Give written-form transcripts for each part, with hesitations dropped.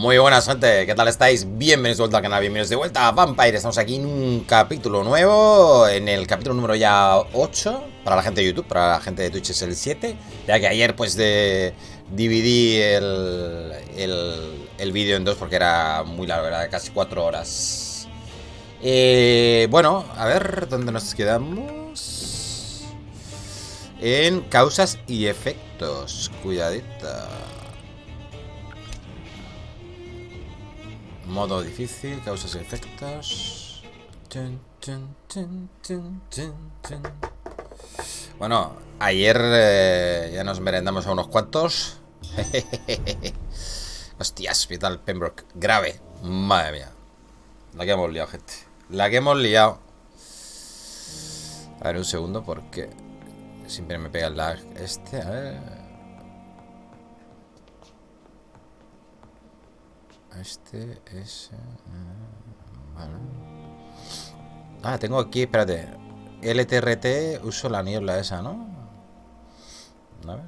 Muy buenas, gente, ¿qué tal estáis? Bienvenidos de vuelta al canal, bienvenidos de vuelta a Vampyr. Estamos aquí en un capítulo nuevo, en el capítulo número ya 8. Para la gente de YouTube, para la gente de Twitch es el 7. Ya que ayer pues dividí el vídeo en dos porque era muy largo, era de casi 4 horas. Bueno, a ver, ¿dónde nos quedamos? En causas y efectos, cuidadita. Modo difícil, causas y efectos. Bueno, ayer ya nos merendamos a unos cuantos. Hostias, ¿qué tal Pembroke? Grave. Madre mía. La que hemos liado, gente. La que hemos liado. A ver, un segundo, porque siempre me pega el lag este. A ver. Este es... Bueno. Ah, tengo aquí, espérate. LTRT, uso la niebla esa, ¿no? A ver.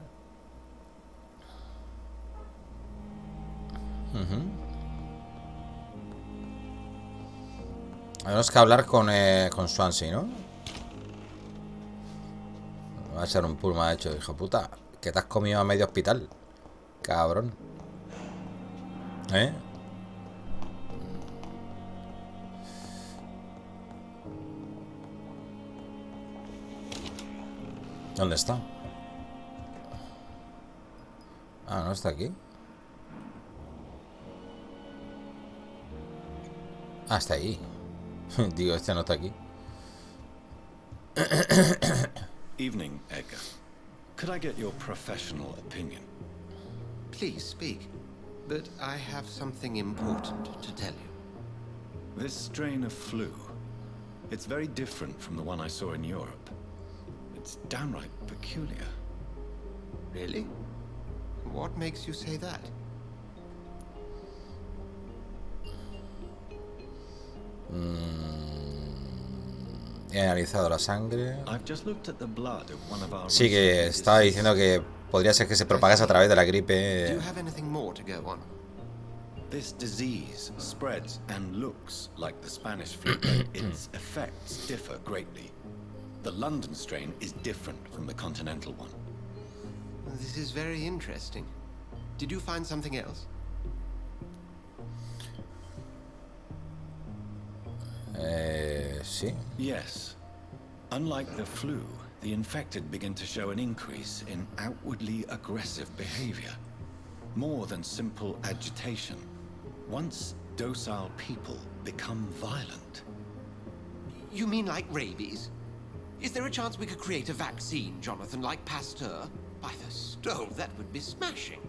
Tenemos que hablar con Swansea, ¿no? Va a ser un pulma, de hecho, hijo puta. Que te has comido a medio hospital. Cabrón. ¿Eh? ¿Dónde está? Ah, no está aquí. Ah, está ahí. Digo, este no está aquí. Evening, Edgar. Could I get your professional opinion? Please speak, but I have something important to tell you. This strain of flu, it's very different from the one I saw in Europe. It's downright peculiar. Really? What makes you say that? He analizado la sangre. I've just looked at the blood of one of our Sí, que estaba diciendo que podría ser que se propagase a través de la gripe. Do you have anything more to go on? This disease spreads and looks like the Spanish flu, but its effects differ greatly. The London strain is different from the continental one. This is very interesting. Did you find something else? Sí. Yes. Unlike the flu, the infected begin to show an increase in outwardly aggressive behavior. More than simple agitation. Once docile people become violent. You mean like rabies? Is there a chance we could create a vaccine, Jonathan, like Pasteur? By the stove, that would be smashing.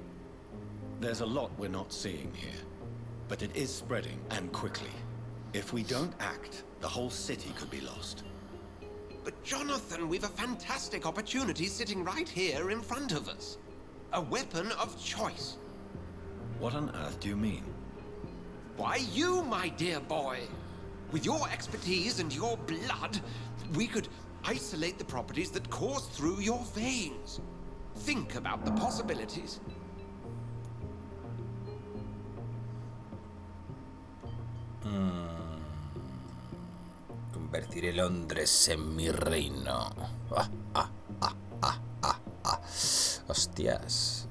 There's a lot we're not seeing here, but it is spreading, and quickly. If we don't act, the whole city could be lost. But Jonathan, we've a fantastic opportunity sitting right here in front of us. A weapon of choice. What on earth do you mean? Why, you, my dear boy. With your expertise and your blood, we could isolate the properties that course through your veins. Think about the possibilities. Convertiré Londres en mi reino. Hostias.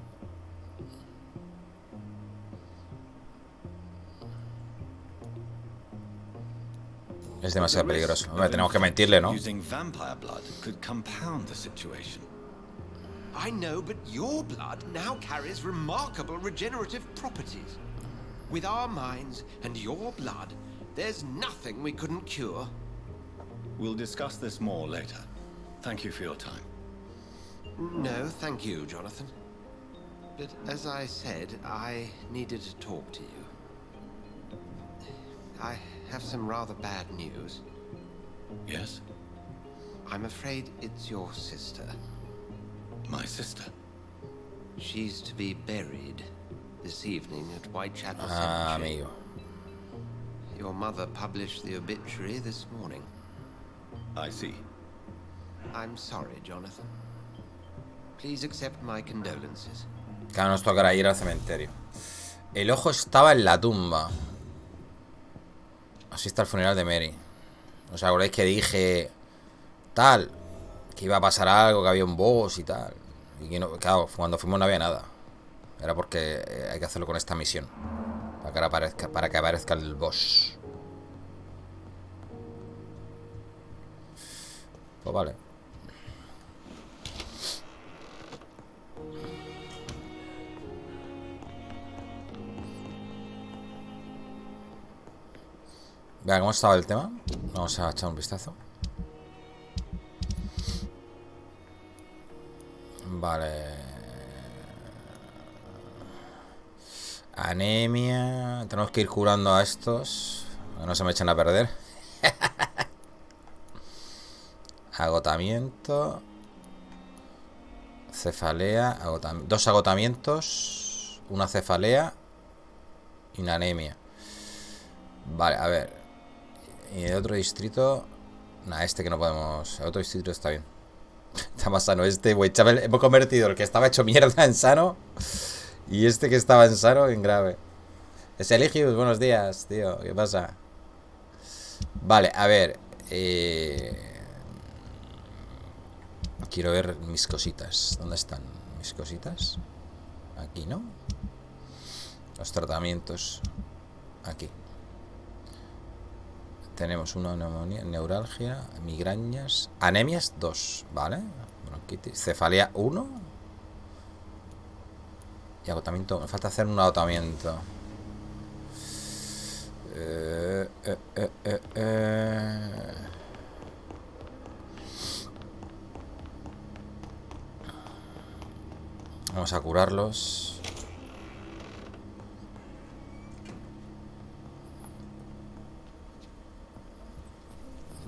Es demasiado peligroso. Hombre, tenemos que mentirle, ¿no? Using vampire blood could compound the situation. I know, but your blood now carries remarkable regenerative properties. With our minds and your blood, there's nothing we couldn't cure. We'll discuss this more later. Thank you for your time. No, thank you, Jonathan. But as I said, I needed to talk to you. I have some rather bad news. Yes? I'm afraid it's your sister. My sister? She's to be buried this evening at Whitechapel Ah, Cemetery. amigo. Your mother published the obituary this morning. I see. I'm sorry, Jonathan. Please accept my condolences. Claro, nos tocará ir al cementerio. El ojo estaba en la tumba. Así está el funeral de Mary. ¿Os acordáis que dije tal? Que iba a pasar algo, que había un boss y tal. Y que no, claro, cuando fuimos no había nada. Era porque hay que hacerlo con esta misión. Para que aparezca el boss. Pues vale. Vea, ¿cómo estaba el tema? Vamos a echar un vistazo. Vale. Anemia. Tenemos que ir curando a estos. Que no se me echen a perder. Agotamiento. Cefalea. Dos agotamientos. Una cefalea. Y una anemia. Vale, a ver. Y el otro distrito. Nah, este que no podemos. El otro distrito está bien. Está más sano este, güey. Hemos convertido el que estaba hecho mierda en sano. Y este que estaba en sano en grave. Es Eligius, buenos días, tío. ¿Qué pasa? Vale, a ver. Quiero ver mis cositas. ¿Dónde están mis cositas? Aquí, ¿no? Los tratamientos. Aquí. Tenemos una neumonía, neuralgia, migrañas, anemias 2, ¿vale? Bronquitis, cefalea 1. Y agotamiento, me falta hacer un agotamiento. Vamos a curarlos.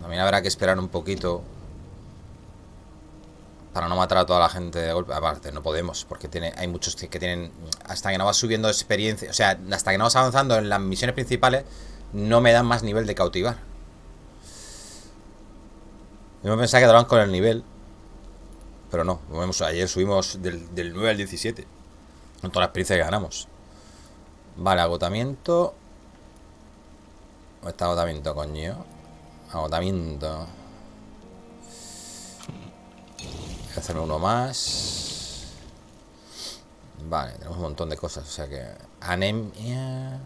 También habrá que esperar un poquito para no matar a toda la gente de golpe. Aparte, no podemos, porque hay muchos que tienen... Hasta que no vas subiendo experiencia... O sea, hasta que no vas avanzando en las misiones principales, no me dan más nivel de cautivar. Yo me pensaba que daban con el nivel, pero no. Ayer subimos del 9 al 17. Con toda la experiencia que ganamos. Vale, agotamiento. ¿Dónde está agotamiento, coño? Agotamiento. Voy a hacerme uno más. Vale, tenemos un montón de cosas. O sea que... Anemia.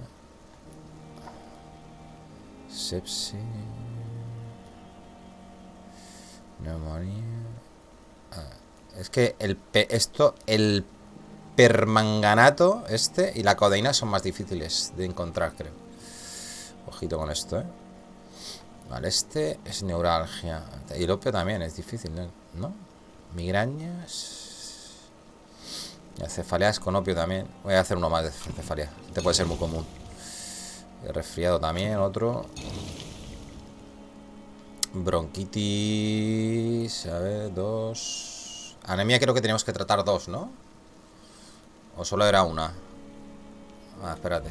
Sepsis. Neumonía. Es que el permanganato y la codeína son más difíciles de encontrar, creo. Ojito con esto, Vale, este es neuralgia. Y el opio también es difícil, ¿no? Migrañas. Y cefaleas con opio también. Voy a hacer uno más de cefalea. Este puede ser muy común. El resfriado también, otro. Bronquitis. A ver, 2. Anemia creo que tenemos que tratar 2, ¿no? ¿O solo era una? Ah, espérate.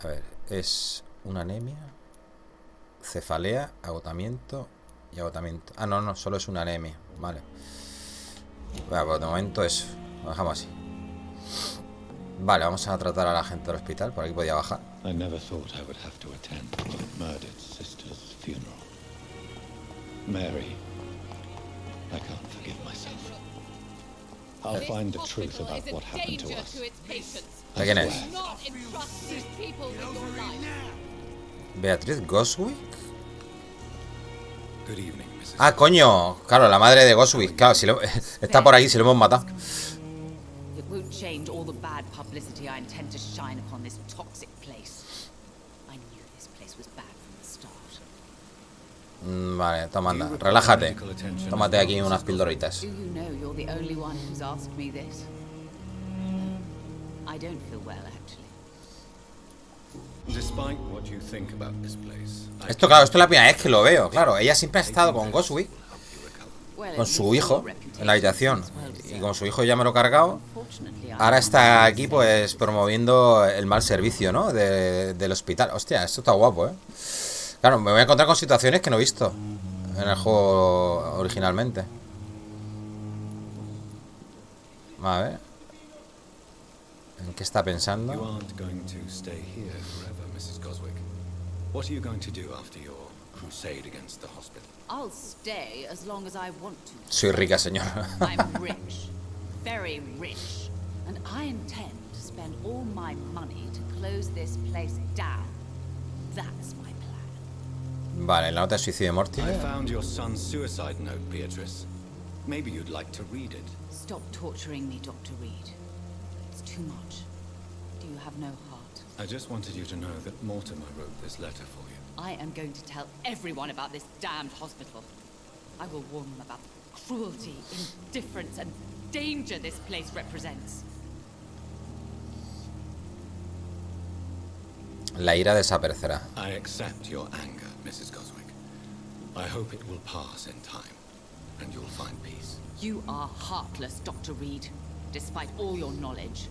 A ver, es una anemia, cefalea, agotamiento y agotamiento. Ah, no, solo es una anemia. Vale. Bueno, pues de momento eso. Lo dejamos así. Vale, vamos a tratar a la gente del hospital. Por aquí podía bajar. I never thought I would have to attend my murdered sister's funeral. Mary, I can't forgive myself. I'll find the truth about what happened to us. ¿De quién es? Beatriz Goswick. Ah, coño. Claro, la madre de Goswick. Claro, si está por ahí, si lo hemos matado. Vale, toma, anda. Relájate. Tómate aquí unas pildoritas. Esto, claro, esto es la primera vez que lo veo. Claro, ella siempre ha estado con Goswick, con su hijo, en la habitación. Y como su hijo ya me lo he cargado, ahora está aquí pues promoviendo el mal servicio, ¿no? Del hospital. Hostia, esto está guapo, Claro, me voy a encontrar con situaciones que no he visto en el juego originalmente. A ver. ¿En qué está pensando? You aren't going to stay here forever, Mrs. Coswick. What are you going to do after your crusade against the hospital? I'll stay as long as I want to. Soy rica, señora. I'm rich, very rich, and I intend to spend all my money to close this place down. That's my plan. Vale, la nota de suicidio de I Mortimer. found your son's suicide note, Beatrice. Maybe you'd like to read it. Stop torturing me, Dr. Reid. It's too much. Do you have no heart? I just wanted you to know that Mortimer wrote this letter for you. I am going to tell everyone about this damned hospital. I will warn them about the cruelty, indifference, and danger this place represents. La ira desaparecerá. I accept your anger, Mrs. Coswick. I hope it will pass in time, and you'll find peace. You are heartless, Dr. Reid, despite all your knowledge.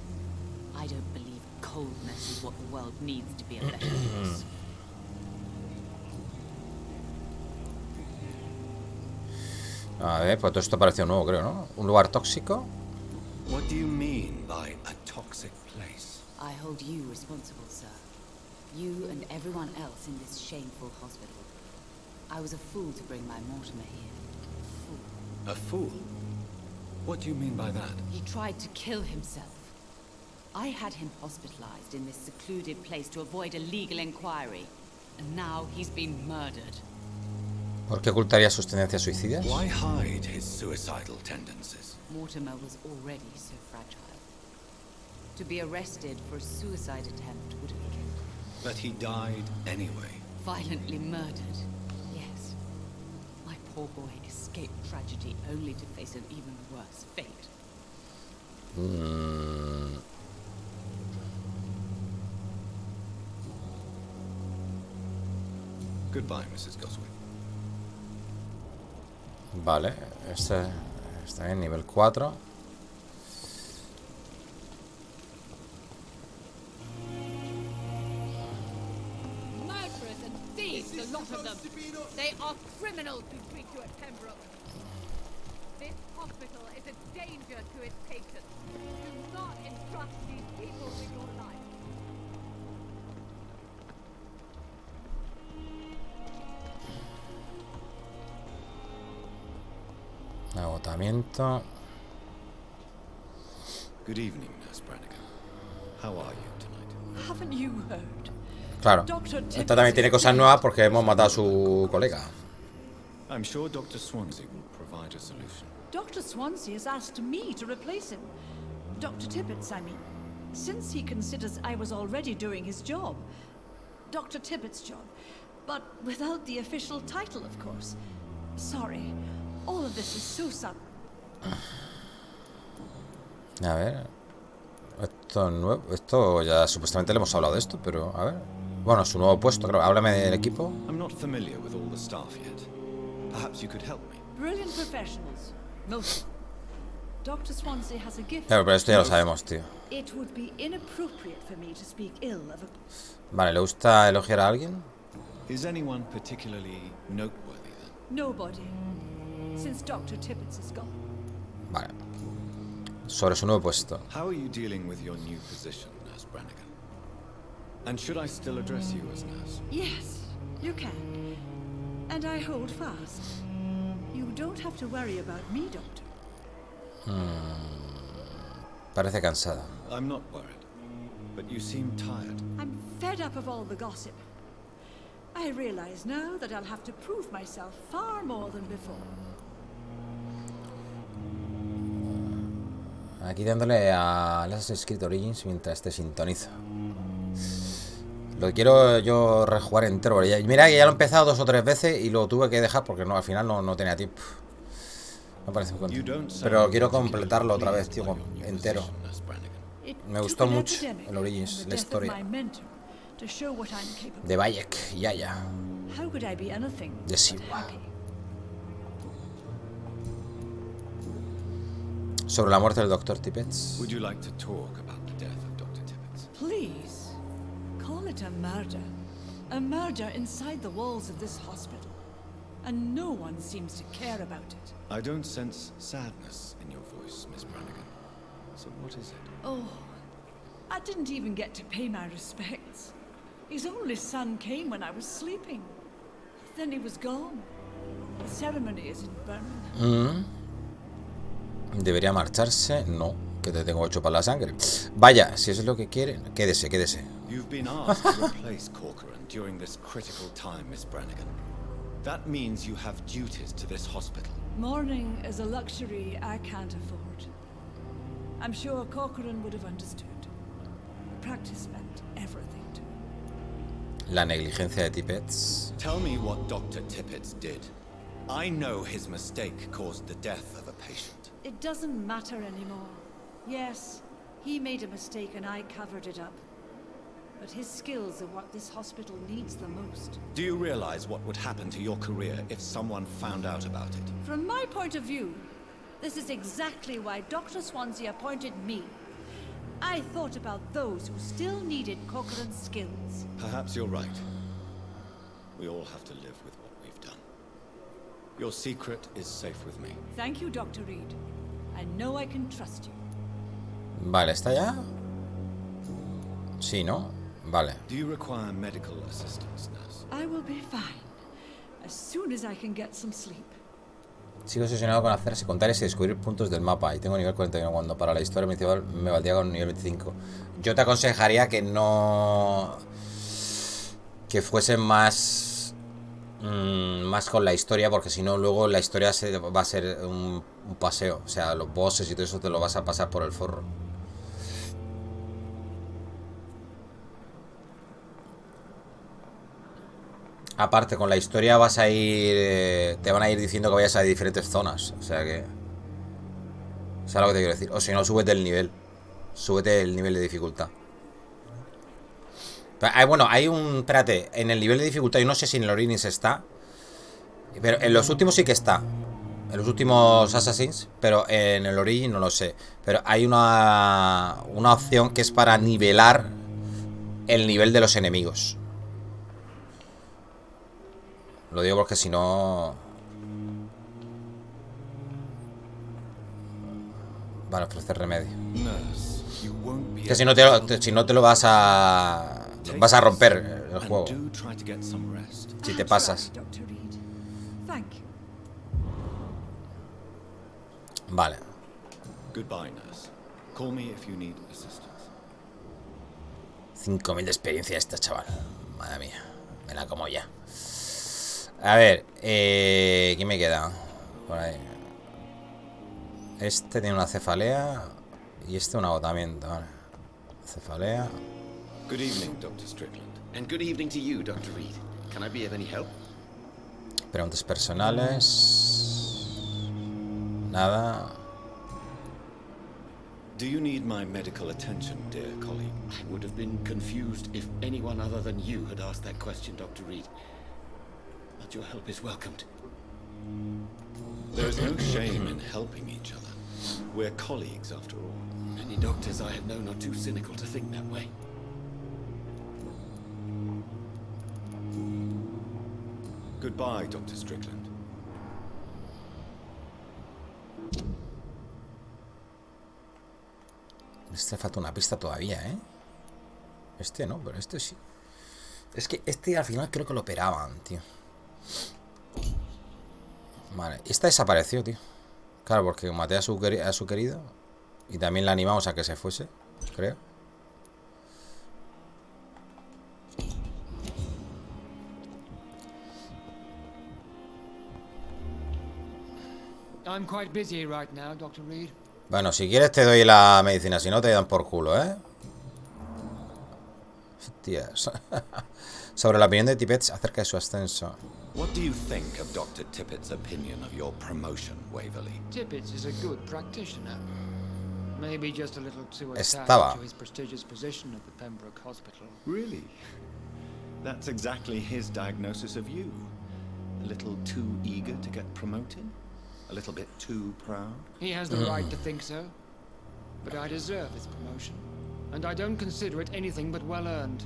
I don't believe coldness is what the world needs to be a better place. A ver, pues todo esto pareció nuevo, creo, ¿no? Un lugar tóxico. What do you mean by a toxic place? I hold you responsible, sir. You and everyone else in this shameful hospital. I was a fool to bring my Mortimer here. A fool? What do you mean by that? He tried to kill himself. I had him hospitalized in this secluded place to avoid a legal inquiry. And now he's been murdered. ¿Por qué ocultaría sus tendencias suicidas? Why hide his suicidal tendencies? Mortimer was already so fragile. To be arrested for a suicide attempt would have killed him. But he died anyway. Violently murdered. Yes. My poor boy escaped tragedy only to face an even worse fate. Goodbye, Mrs. Coswick. Vale, este está en nivel 4. Murderers and thieves, a lot of them. They are criminals who treat you at Pembroke. This hospital is a danger to its patients. Do not entrust these people with your life. Agotamiento. Good evening, Nurse Brannigan. How are you tonight? Haven't you heard? Claro, esta también tiene cosas nuevas porque hemos matado a su colega. I'm sure Dr. Swansea will provide a solution. Dr. Swansea has asked me to replace him. Dr. Tibbets, I mean. Since he considers I was already doing his job. Dr. Tibbets' job. But without the official title, of course. Sorry. All of this is so sudden. A ver. Esto es nuevo. Esto ya supuestamente le hemos hablado de esto, pero a ver. Bueno, su nuevo puesto, creo. Háblame del equipo. I'm not familiar with all the staff yet. Perhaps you could help me. Brilliant professionals. Most of them. Dr. Swansea has a gift. Claro, pero esto ya lo sabemos, tío. It would be inappropriate for me to speak ill of a... Vale, ¿le gusta elogiar a alguien? Is anyone particularly noteworthy then? Nobody. Since Dr. Tibbets is gone. Vale. Sobre su nuevo puesto. How are you dealing with your new position, Nurse Brannigan? And should I still address you as nurse? Yes, you can. And I hold fast. You don't have to worry about me, Doctor. Parece cansada. I'm not worried, but you seem tired. I'm fed up of all the gossip. I realize now that I'll have to prove myself far more than before. Aquí dándole a Assassin's Creed Origins mientras te sintonizo. Lo quiero yo rejugar entero. Mira que ya lo he empezado 2 o 3 veces y lo tuve que dejar porque no, al final no tenía tiempo. No parece muy contento. Pero quiero completarlo otra vez, tío, entero. Me gustó mucho el Origins, la historia. De Bayek, Yaya. De Siwa. Sobre la muerte del Dr. Tibbets. Would you like to talk about the death of Dr. Tibbets? Please, call it a murder. A murder inside the walls of this hospital. And no one seems to care about it. I don't sense sadness in your voice, Miss Brannigan. So what is it? Oh, I didn't even get to pay my respects. His only son came when I was sleeping. Then he was gone. The ceremony is in Birmingham. ¿Debería marcharse? No, que te tengo 8 para la sangre. Vaya, si eso es lo que quieren, quédese, quédese. You've been asked to replace Corcoran during this critical time, Miss Brannigan. That means you have duties to this hospital. Mourning is a luxury I can't afford. I'm sure Corcoran would have understood. Practice meant everything to him. La negligencia de Tippett. Tell me what Dr. Tippett did. I know his mistake caused the death of a patient. It doesn't matter anymore. Yes, he made a mistake and I covered it up. But his skills are what this hospital needs the most. Do you realize what would happen to your career if someone found out about it? From my point of view, this is exactly why Dr. Swansea appointed me. I thought about those who still needed Corcoran's skills. Perhaps you're right. We all have to live with what we've done. Your secret is safe with me. Thank you, Dr. Reid. I know I can trust you. Vale, ¿está ya? Sí, ¿no? Vale. Do you require medical assistance, nurse? I will be fine. As soon as I can get some sleep. Sigo obsesionado con hacerse contares y descubrir puntos del mapa. Y tengo nivel 41 cuando para la historia principal me valdría con nivel 25. Yo te aconsejaría que no... que fuese más... más con la historia, porque si no luego la historia va a ser un paseo. O sea, los bosses y todo eso te lo vas a pasar por el forro. Aparte, con la historia vas a ir... te van a ir diciendo que vayas a diferentes zonas. O sea que... ¿sabes lo que te quiero decir? O si no, súbete el nivel. Súbete el nivel de dificultad. Pero, bueno, hay un... espérate, en el nivel de dificultad, yo no sé si en el Origins está. Pero en los últimos sí que está. En los últimos Assassins. Pero en el Origin no lo sé. Pero hay una opción que es para nivelar el nivel de los enemigos. Lo digo porque si no... Vale, ofrecer remedio. Que si no te lo vas a... vas a romper el juego. Si te pasas. Vale. 5000 de experiencia esta, chaval. Madre mía. Me la como ya. A ver, ¿quién me queda? Por ahí. Este tiene una cefalea y este un agotamiento. Vale. Cefalea. Good evening, Dr. Strickland. And good evening to you, Dr. Reid. Can I be of any help? Preguntas personales. Nada. Do you need my medical attention, dear colleague? I would have been confused if anyone other than you had asked that question, Dr. Reid. But your help is welcomed. There is no shame in helping each other. We're colleagues, after all. Many doctors I have known are too cynical to think that way. Goodbye, Dr. Strickland. Este falta una pista todavía, ¿eh? Este no, pero este sí. Es que este al final creo que lo operaban, tío. Vale, esta desapareció, tío. Claro, porque maté a su querido. Y también la animamos a que se fuese, creo. I'm quite busy right now, Dr. Reid. Bueno, si quieres te doy la medicina, si no te dan por culo, ¿eh? Hostias. Sobre la opinión de Tippett acerca de su ascenso. What do you think of Dr. Tippett's opinion of your promotion, Waverly? Tippett is a good practitioner. Maybe just a little too Estaba. attached to his prestigious position at the Pembroke Hospital. Really? That's exactly his diagnosis of you. A little too eager to get promoted? A little bit too proud? He has the right to think so. But I deserve this promotion. And I don't consider it anything but well earned.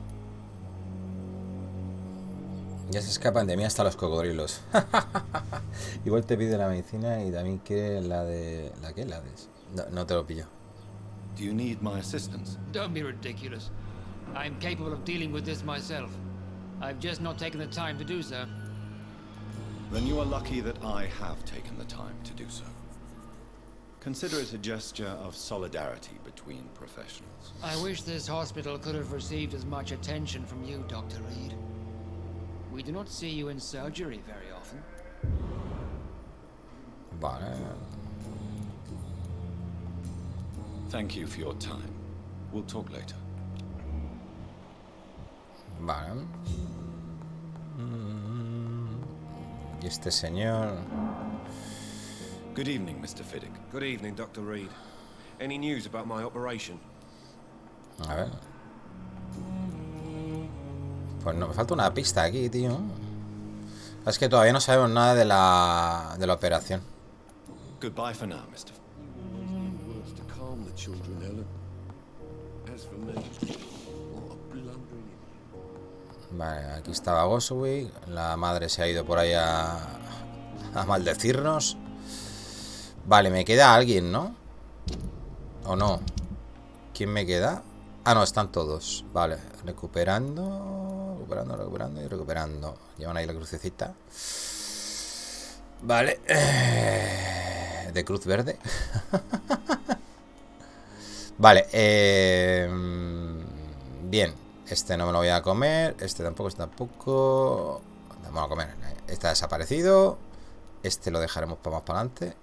Ya se escapan de mí hasta los cocodrilos. Igual te pide la medicina y también quiere la de... ¿La qué? La de... No te lo pillo. Do you need my assistance? Don't be ridiculous. I'm capable of dealing with this myself. I've just not taken the time to do so. Then you are lucky that I have taken the time to do so. Consider it a gesture of solidarity between professionals. I wish this hospital could have received as much attention from you, Dr. Reid. We do not see you in surgery very often. Vale. Thank you for your time. We'll talk later. Vale. Y este señor... Good evening, Mr. Fiddick. Good evening, Dr. Reid. Any news about my operation? A ver. Pues no, me falta una pista aquí, tío. Es que todavía no sabemos nada de la operación. Goodbye for now, Mr. Words to calm the children, Helen. As for me, what a blundering idiot. Vale, aquí estaba Goswick. La madre se ha ido por ahí a maldecirnos. Vale, me queda alguien, ¿no? ¿O no? ¿Quién me queda? Ah, no, están todos. Vale, recuperando y recuperando. Llevan ahí la crucecita. Vale. De cruz verde. Vale. Bien. Este no me lo voy a comer. Este tampoco, este tampoco. Vamos a comer. Este ha desaparecido. Este lo dejaremos para más para adelante.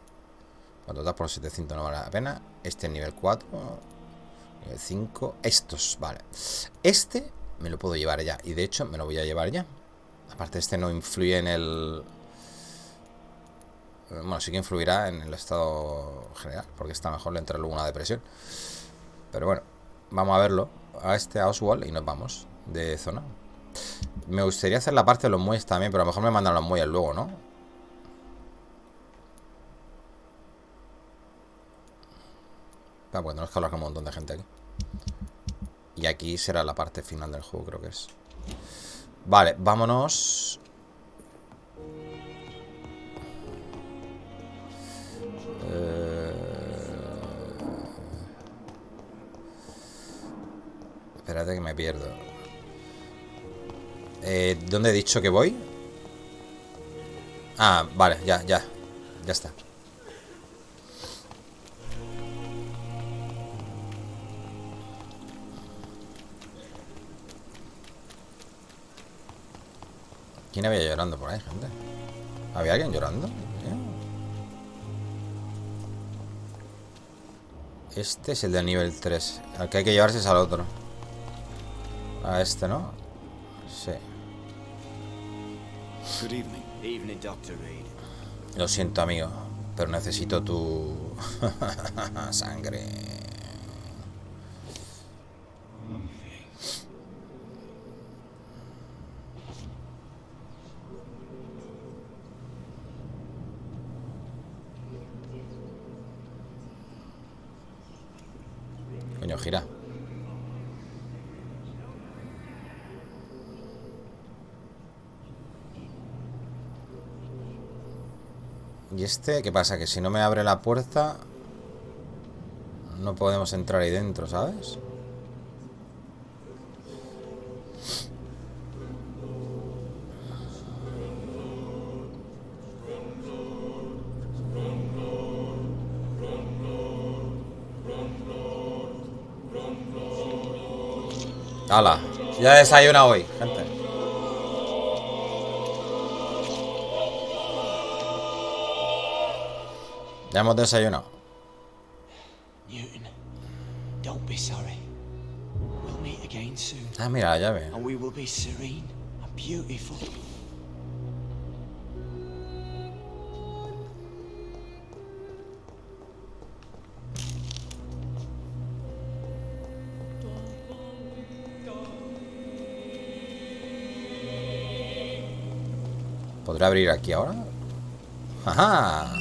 Cuando das por 700 no vale la pena. Este es nivel 4. Nivel 5. Estos, vale. Este me lo puedo llevar ya. Y de hecho me lo voy a llevar ya. Aparte este no influye en el... Bueno, sí que influirá en el estado general. Porque está mejor, le entra luego una depresión. Pero bueno, vamos a verlo. A este, a Oswald, y nos vamos de zona. Me gustaría hacer la parte de los muelles también. Pero a lo mejor me mandan los muelles luego, ¿no? Pues tenemos que hablar con un montón de gente aquí. Y aquí será la parte final del juego, creo que es. Vale, vámonos. Espérate que me pierdo. ¿Dónde he dicho que voy? Ah, vale, ya está. ¿Quién había llorando por ahí, gente? ¿Había alguien llorando? Este es el de nivel 3. Al que hay que llevarse es al otro. A este, ¿no? Sí. Good evening. Evening, Dr. Reid. Lo siento, amigo, pero necesito tu sangre. Coño, gira. ¿Y este qué pasa? Que si no me abre la puerta no podemos entrar ahí dentro, ¿sabes? ¡Hala! Ya desayuna hoy, gente. Ya hemos desayunado. Newton, don't be sorry. We'll meet again soon. Ah, mira la llave. And we will be serene and beautiful. ¿Podré abrir aquí ahora? ¡Ajá!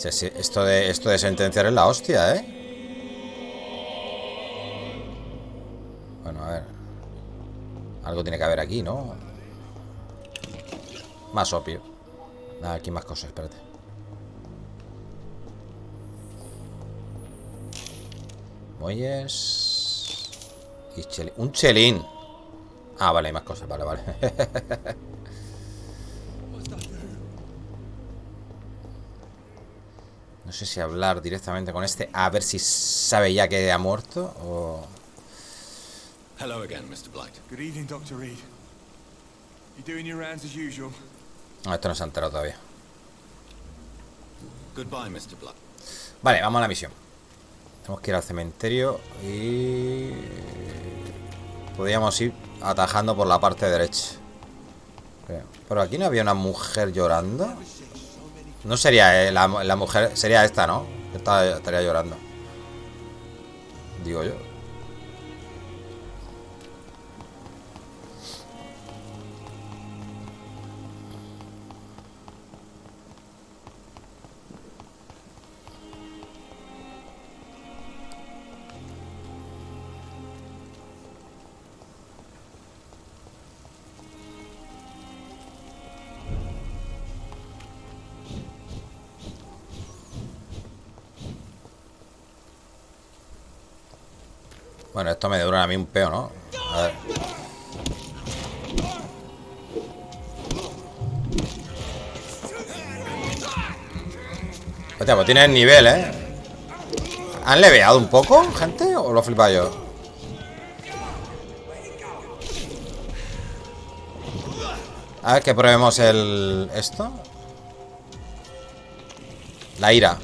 Esto de sentenciar es la hostia, ¿eh? Bueno, a ver. Algo tiene que haber aquí, ¿no? Más opio. Nada, aquí más cosas, espérate. Muelles. Y chelín. Un chelín. Ah, vale, hay más cosas. Vale, vale. No sé si hablar directamente con este, a ver si sabe ya que ha muerto o... Hello again, Mr. Blight. Good evening, Dr. Reid. You doing your rounds as usual? No, esto no se ha enterado todavía. Goodbye, Mr. Blight. Vale, vamos a la misión. Tenemos que ir al cementerio y... podríamos ir atajando por la parte derecha. Pero aquí no había una mujer llorando. No sería la mujer, sería esta, ¿no? Estaría llorando. Digo yo. Bueno, esto me dura a mí un peo, ¿no? A ver. Hostia, pues tiene el nivel, ¿eh? ¿Han leveado un poco, gente? ¿O lo he flipado yo? A ver que probemos el... esto. La ira.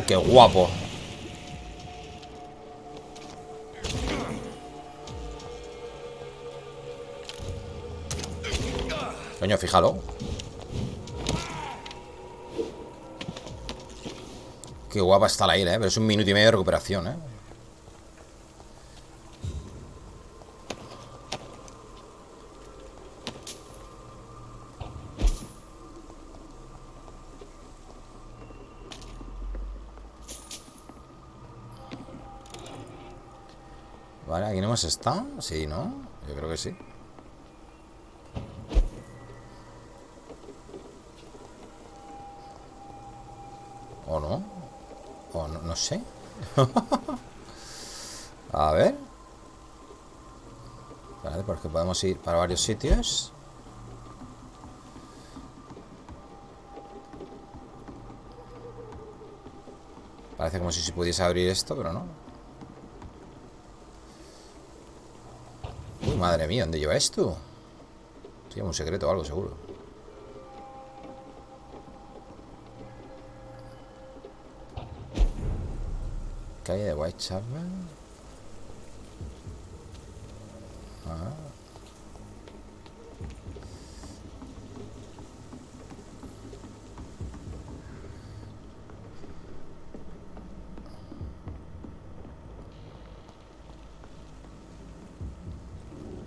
Qué guapo. Coño, fíjalo. Qué guapa está la ira, pero es 1 minuto y medio de recuperación, Vale, aquí no hemos estado. Sí, ¿no? Yo creo que sí. ¿O no? ¿O no? No sé. A ver. Vale, porque podemos ir para varios sitios. Parece como si se pudiese abrir esto, pero no. Uy, madre mía, ¿dónde lleva esto? Tiene un secreto o algo, seguro. Calle de Whitechapel.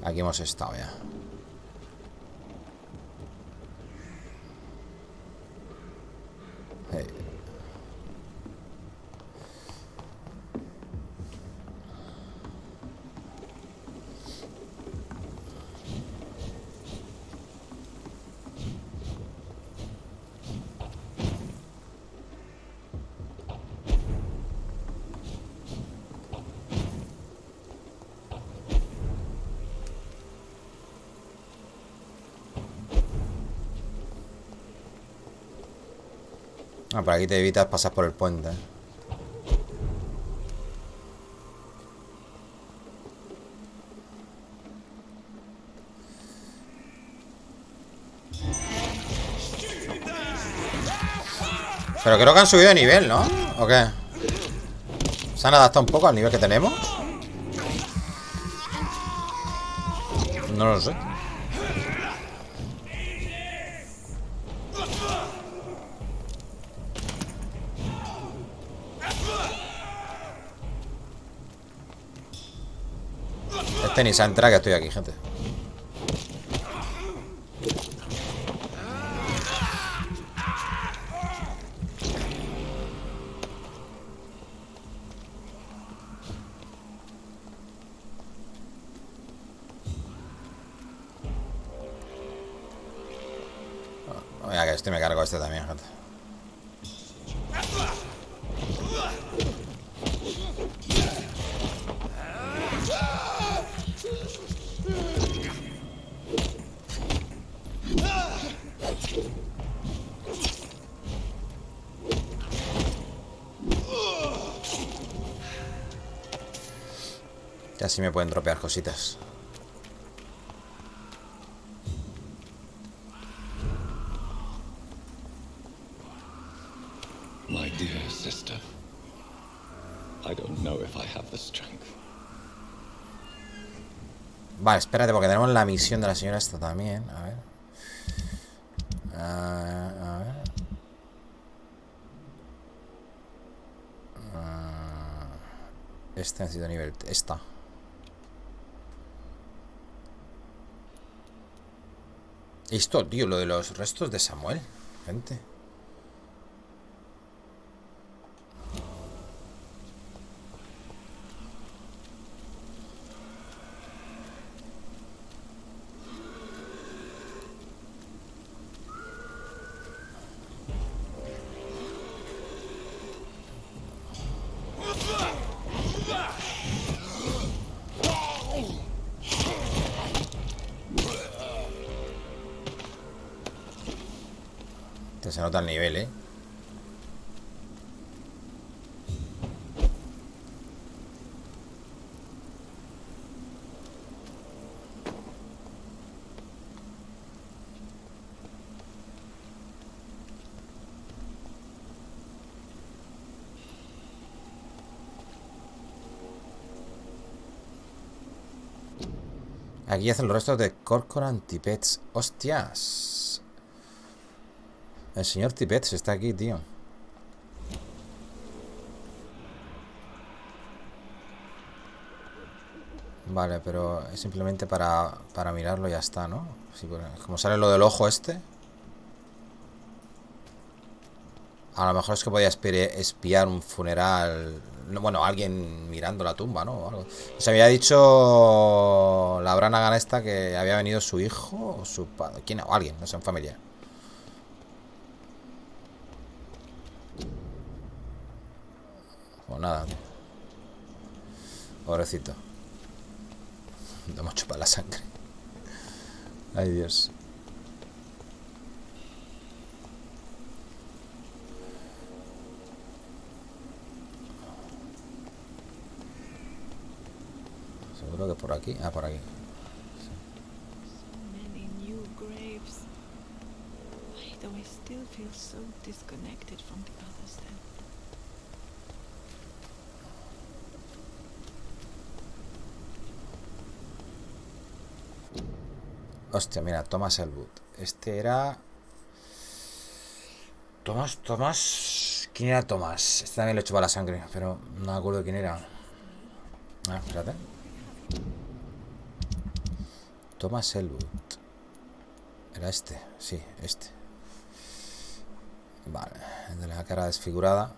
Aquí hemos estado ya. Ah, por aquí te evitas pasar por el puente. Pero creo que han subido de nivel, ¿no? ¿O qué? ¿Se han adaptado un poco al nivel que tenemos? No lo sé. Este ni se entra que estoy aquí, gente. Mira que este me cargo este también, gente. Ya sí me pueden dropear cositas. My dear sister, I don't know if I have the strength. Vale, espérate, porque tenemos la misión de la señora esta también. A ver. A ver. Este ha sido nivel... Esta. Esto, tío, lo de los restos de Samuel. Gente. Se nota el nivel, ¿eh? Aquí hacen los restos de Corcoran Tipets. ¡Hostias! El señor Tipets está aquí, tío. Vale, pero es simplemente para mirarlo y ya está, ¿no? Sí, como sale lo del ojo este. A lo mejor es que podía espiar un funeral. Bueno, alguien mirando la tumba, ¿no? O algo. Se había dicho la Branagan esta que había venido su hijo o su padre. ¿Quién? O alguien, no sé, un familiar. O nada, tío. Pobrecito. Le hemos chupado la sangre. Ay, Dios. Seguro que por aquí. Ah, por aquí. Sí. Many new graves. Why do I still feel so disconnected from the others then? Hostia, mira, Thomas Elwood. Este era... Tomás... ¿Quién era Tomás? Este también le chupaba la sangre, pero no me acuerdo quién era. Ah, espérate. Thomas Elwood. Era este, sí, este. Vale, el de la cara desfigurada.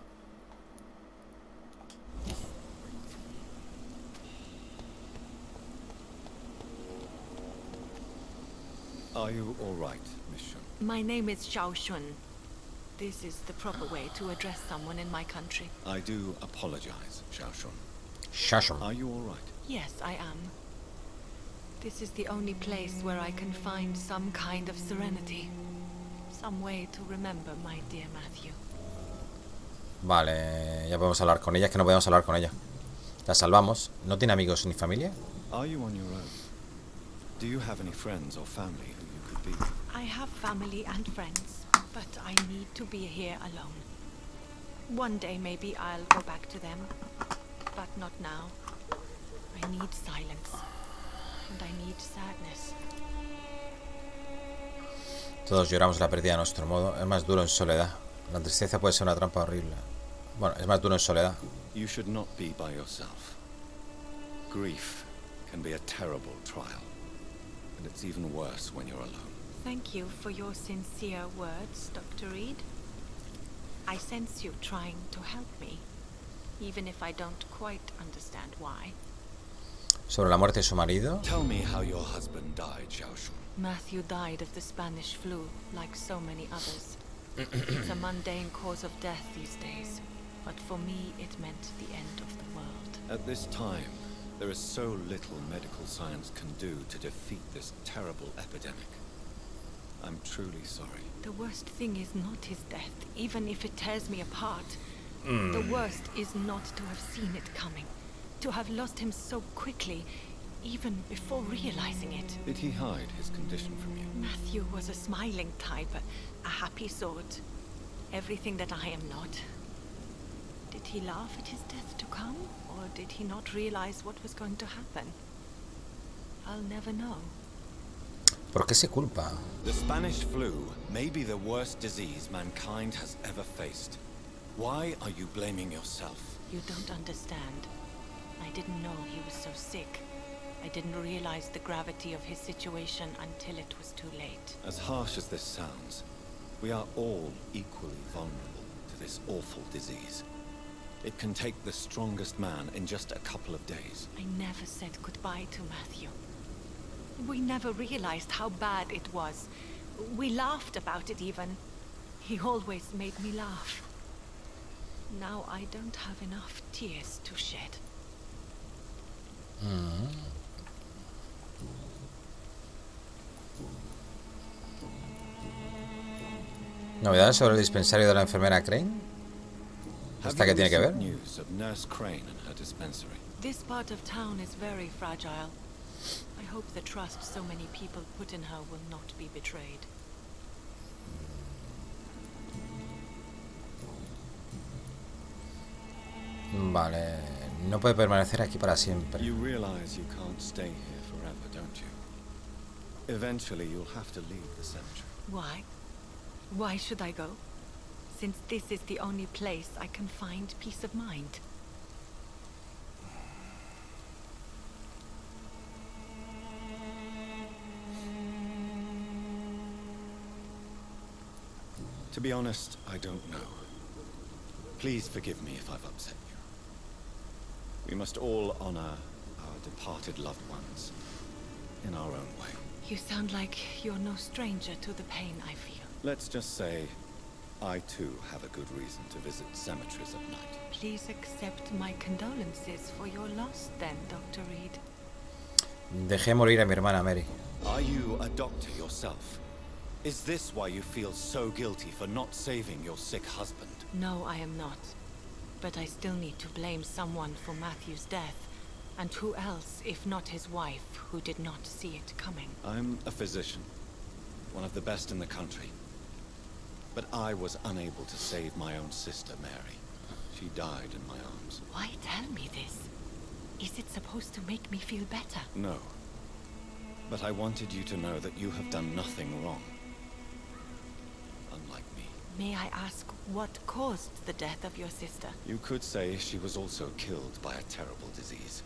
Are you all right, Miss Shun? My name is Xiao Shun. This is the proper way to address someone in my country. I do apologize, Xiao Shun. Shasham. Are you all right? Yes, I am. This is the only place where I can find some kind of serenity. Some way to remember my dear Matthew. Vale, ya podemos hablar con ella. Es que no podemos hablar con ella. La salvamos. ¿No tiene amigos ni familia? Are you on your own? Do you have any friends or family who you could be with? I have family and friends, but I need to be here alone. One day maybe I'll go back to them, but not now. I need silence, and I need sadness. Todos lloramos la pérdida a nuestro modo. Es más duro en soledad. La tristeza puede ser una trampa horrible. Bueno, es más duro en soledad. You should not be by yourself. Grief can be a terrible trial, and it's even worse when you're alone. Thank you for your sincere words, Dr. Reid. I sense you trying to help me, even if I don't quite understand why. Sobre la muerte de su marido. Tell me how your husband died, Xiao Shun. Matthew died of the Spanish flu, like so many others. It's a mundane cause of death these days, but for me it meant the end of the world. At this time, there is so little medical science can do to defeat this terrible epidemic. I'm truly sorry. The worst thing is not his death, even if it tears me apart. The worst is not to have seen it coming, to have lost him so quickly, even before realizing it. Did he hide his condition from you? Matthew was a smiling type, a happy sort. Everything that I am not. Did he laugh at his death to come, or did he not realize what was going to happen? I'll never know. ¿Por qué se culpa? The Spanish flu may be the worst disease mankind has ever faced. Why are you blaming yourself? You don't understand. I didn't know he was so sick. I didn't realize the gravity of his situation until it was too late. As harsh as this sounds, we are all equally vulnerable to this awful disease. It can take the strongest man in just a couple of days. I never said goodbye to Matthew. We never realized how bad it was. We laughed about it even. He always made me laugh. Now I don't have enough tears to shed. ¿Novedades sobre el dispensario de la enfermera Crane? ¿Esta qué tiene que ver? News of Nurse Crane and her dispensary. This part of town is very fragile. I hope the trust so many people put in her will not be betrayed. Vale, no puede permanecer aquí para siempre. You realize you can't stay here forever, don't you? Eventually you'll have to leave the cemetery. Why? Why should I go? Since this is the only place I can find peace of mind. To be honest, I don't know. Please forgive me if I've upset you. We must all honor our departed loved ones in our own way. You sound like you're no stranger to the pain I feel. Let's just say, I too have a good reason to visit cemeteries at night. Please accept my condolences for your loss then, Dr. Reid. Dejé morir a mi hermana Mary. Are you a doctor yourself? Is this why you feel so guilty for not saving your sick husband? No, I am not. But I still need to blame someone for Matthew's death. And who else, if not his wife, who did not see it coming? I'm a physician, one of the best in the country. But I was unable to save my own sister, Mary. She died in my arms. Why tell me this? Is it supposed to make me feel better? No. But I wanted you to know that you have done nothing wrong. Unlike me. May I ask what caused the death of your sister? You could say she was also killed by a terrible disease.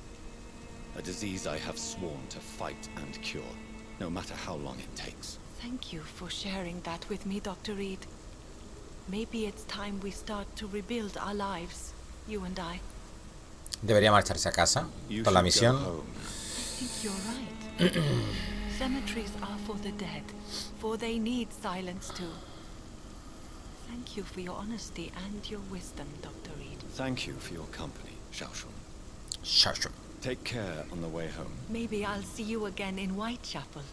A disease I have sworn to fight and cure, no matter how long it takes. Thank you for sharing that with me, Dr. Reid. Maybe it's time we start to rebuild our lives, you and I. Debería marcharse a casa por la misión. I think you're right. Cemeteries are for the dead, for they need silence too. Thank you for your honesty and your wisdom, Dr. Reid. Thank you for your company, Xiaoshun. Xiaoshun. Take care on the way home. Maybe I'll see you again in Whitechapel.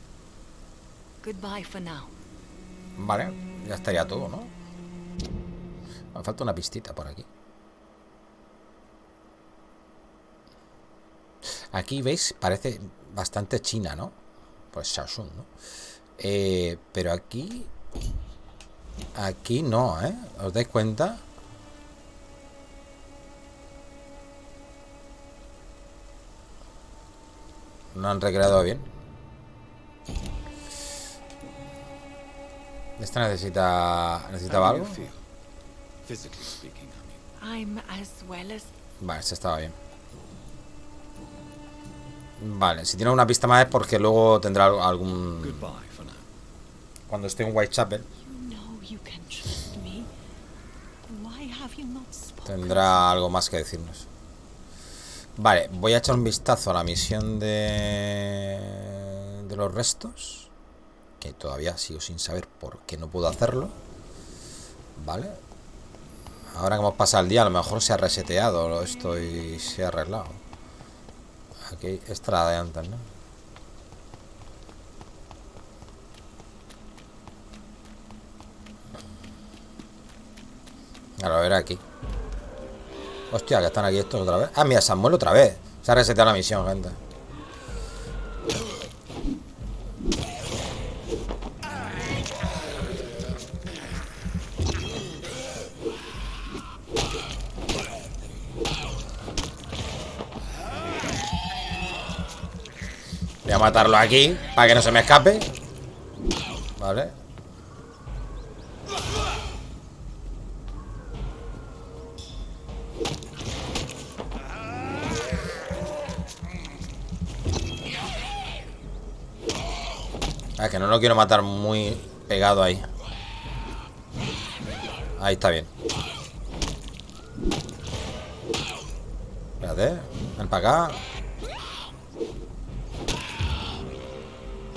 Goodbye for now. Vale, ya estaría todo, ¿no? Me falta una pistita por aquí. Aquí, ¿veis? Parece bastante China, ¿no? Pues Xiaoshun, ¿no? Pero aquí... Aquí no, ¿eh? ¿Os dais cuenta? No han recreado bien. ¿Esta necesitaba algo? Vale, esta estaba bien. Vale, si tiene una pista más es porque luego tendrá algún... Cuando esté en Whitechapel tendrá algo más que decirnos. Vale, voy a echar un vistazo a la misión de los restos, que todavía sigo sin saber por qué no puedo hacerlo. Vale. Ahora que hemos pasado el día, a lo mejor se ha reseteado esto y se ha arreglado. Aquí, esta la de antes, ¿no? Ahora, a ver aquí. Hostia, que están aquí estos otra vez. Ah, mira, se han muerto otra vez. Se ha reseteado la misión, gente. Voy a matarlo aquí para que no se me escape. Vale. Ah, que no lo quiero matar muy pegado ahí. Ahí está bien. Espérate. Ven para acá.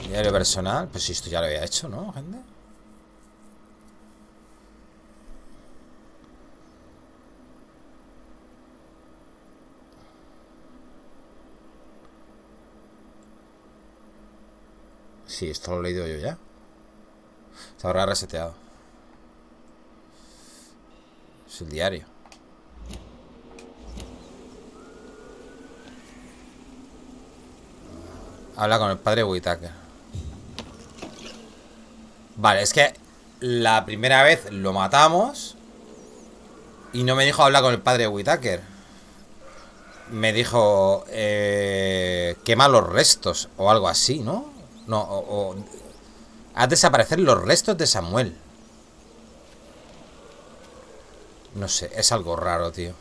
Diario personal. Pues si esto ya lo había hecho, ¿no, gente? Sí, esto lo he leído yo ya. Se habrá reseteado. Es el diario. Habla con el padre Whittaker. Vale, es que la primera vez lo matamos y no me dijo hablar con el padre Whittaker. Me dijo quema los restos o algo así, ¿no? No, haz desaparecer los restos de Samuel. No sé, es algo raro, tío.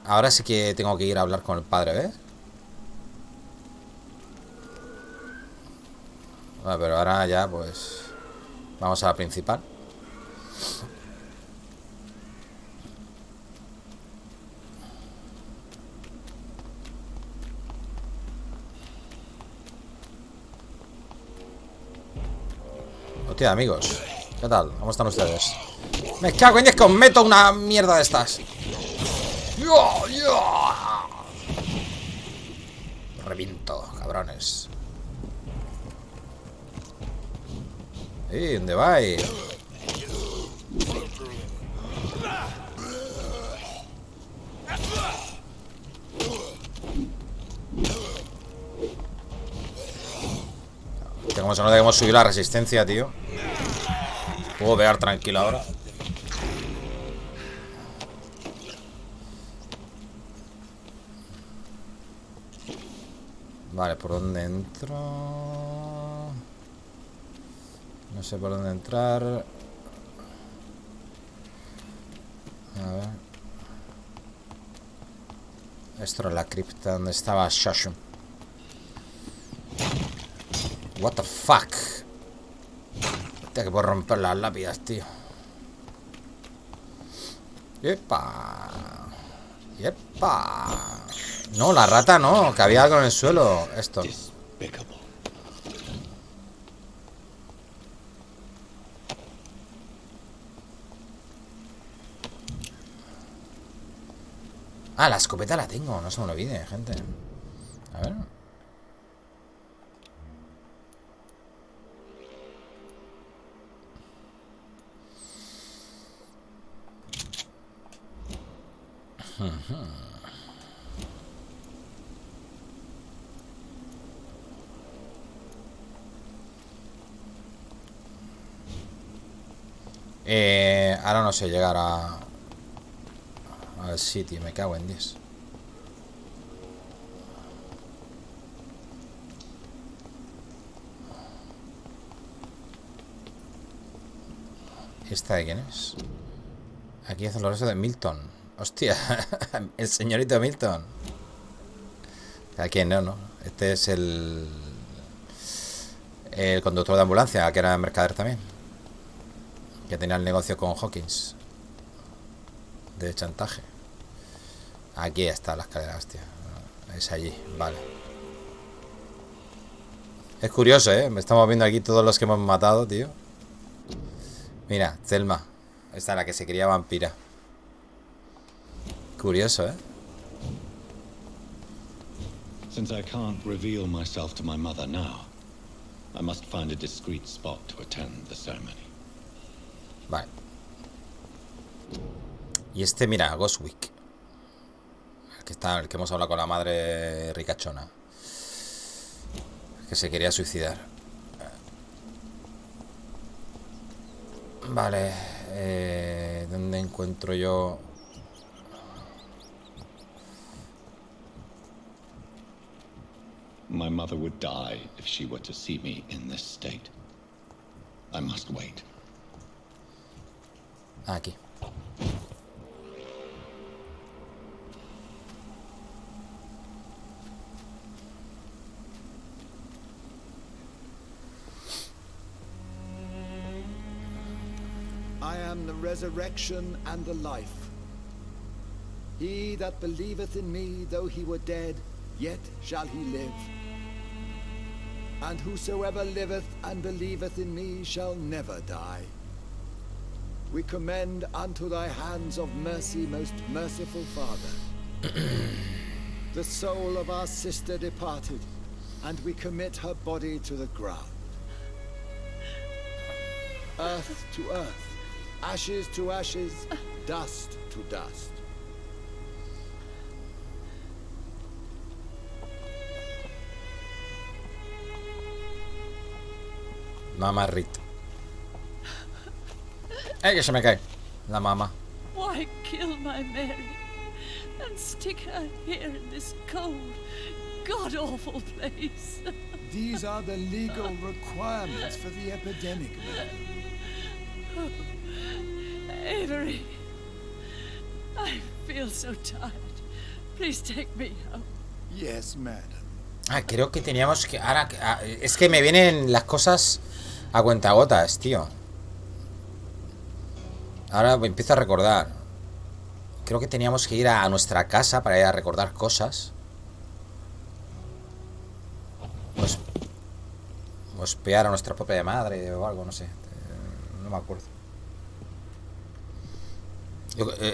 Ahora sí que tengo que ir a hablar con el padre, ¿ves? Bueno, pero ahora ya, pues vamos a la principal. Hostia, amigos, ¿qué tal? ¿Cómo están ustedes? Me cago en 10 que os meto una mierda de estas. Reviento, cabrones. ¿Dónde vais? Como se nota que hemos subido la resistencia, tío. Puedo pegar tranquilo ahora. Vale, ¿por dónde entro? No sé por dónde entrar. A ver. Esto era la cripta donde estaba Shashun. What the fuck. Hostia, que puedo romper las lápidas, tío. ¡Yepa! ¡Yepa! No, la rata no, que había algo en el suelo. Esto. Ah, la escopeta la tengo, no se me olvide, gente. A ver. Ahora no sé llegar al sitio, me cago en 10. ¿Esta de quién es? Aquí hacen los restos de Milton. Hostia, el señorito Milton. ¿A quién no, no? Este es el conductor de ambulancia, que era mercader también. Que tenía el negocio con Hawkins de chantaje. Aquí está la escalera, hostia. Es allí, vale. Es curioso, ¿eh? Estamos viendo aquí todos los que hemos matado, tío. Mira, Thelma. Esta es la que se quería vampira. Curioso, ¿eh? Since I can't reveal myself to my mother now, I must find a discreet spot to attend the ceremony. Vale. Y este, mira, Ghostwick. El que hemos hablado con la madre ricachona. Que se quería suicidar. Vale. ¿Dónde encuentro yo? My mother would die if she were to see me in this state. I must wait. Aquí. I am the resurrection and the life. He that believeth in me, though he were dead, yet shall he live. And whosoever liveth and believeth in me shall never die. We commend unto thy hands of mercy, most merciful Father, the soul of our sister departed, and we commit her body to the ground. Earth to earth, ashes to ashes, dust to dust. Mamá Reid. Que se me cae la mamá. Why kill my Mary and stick her here in this cold, god-awful place? These are the legal requirements for the epidemic, madam. Avery, I feel so tired. Please take me home. Yes, madam. Creo que teníamos que... Ahora, es que me vienen las cosas a cuentagotas, tío. Ahora me empiezo a recordar. Creo que teníamos que ir a nuestra casa para ir a recordar cosas. O espiar a nuestra propia madre o algo, no sé. No me acuerdo.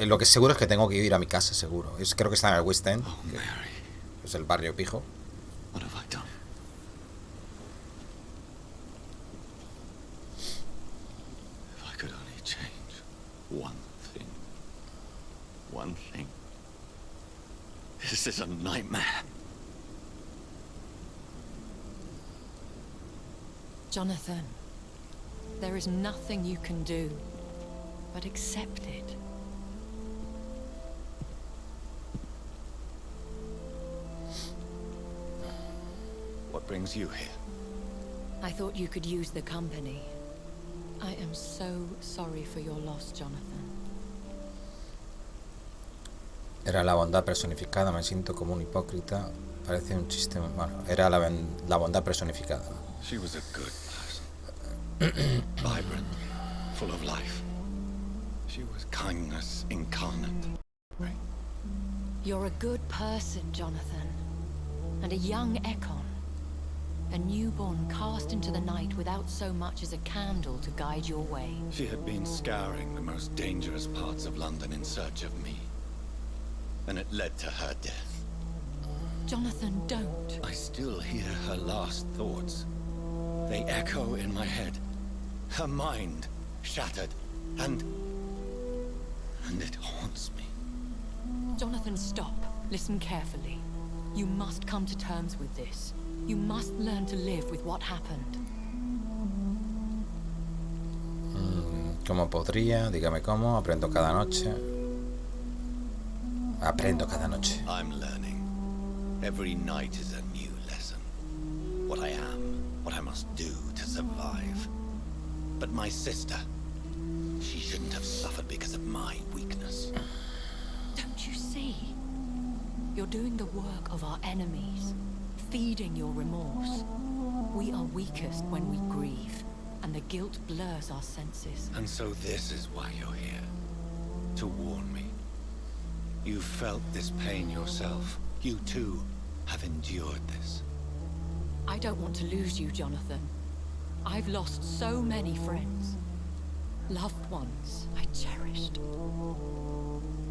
Lo que seguro es que tengo que ir a mi casa, seguro. Creo que está en el West End, que es el barrio pijo. What have I done? If I could only change one thing. One thing. This is a nightmare. Jonathan, there is nothing you can do but accept it. What brings you here? I thought you could use the company. I am so sorry for your loss, Jonathan. Era la bondad personificada, me siento como un hipócrita. Parece un chiste. Bueno, era la bondad personificada. She was a good person. Vibrant, full of life. She was kindness incarnate. Right? You're a good person, Jonathan. And a young Ekon. A newborn cast into the night without so much as a candle to guide your way. She had been scouring the most dangerous parts of London in search of me. And it led to her death. Jonathan, don't. I still hear her last thoughts. They echo in my head. Her mind shattered, and it haunts me. Jonathan, stop. Listen carefully. You must come to terms with this. You must learn to live with what happened. ¿Cómo podría? Dígame cómo. Aprendo cada noche. Aprendo cada noche. I'm learning. Every night is a new lesson. What I am, what I must do to survive. But my sister, she shouldn't have suffered because of my weakness. Don't you see? You're doing the work of our enemies. Feeding your remorse. We are weakest when we grieve, and the guilt blurs our senses. And so this is why you're here. To warn me. You felt this pain yourself. You too have endured this. I don't want to lose you, Jonathan. I've lost so many friends. Loved ones I cherished.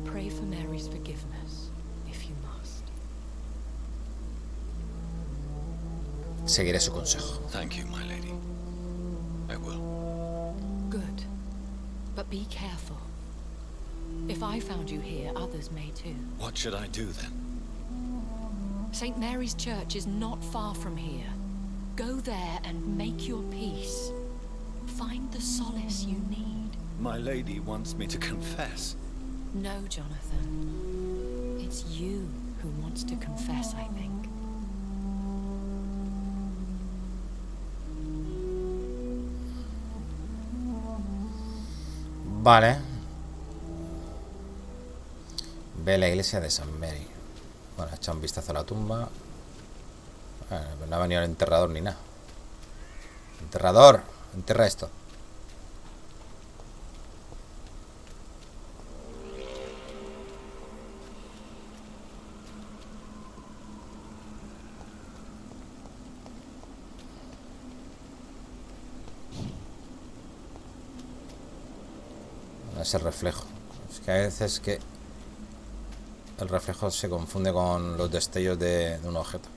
Pray for Mary's forgiveness, if you must. Seguiré su consejo. Thank you, my lady. I will. Good. But be careful. If I found you here, others may too. What should I do then? St. Mary's Church is not far from here. Go there and make your peace. Find the solace you need. My lady wants me to confess. No, Jonathan. It's you who wants to confess, I think. Vale. Ve la iglesia de San Mary. Bueno, echa un vistazo a la tumba. Bueno, no ha venido el enterrador ni nada. Enterrador, enterra esto. Ese reflejo. Es que a veces que el reflejo se confunde con los destellos de un objeto.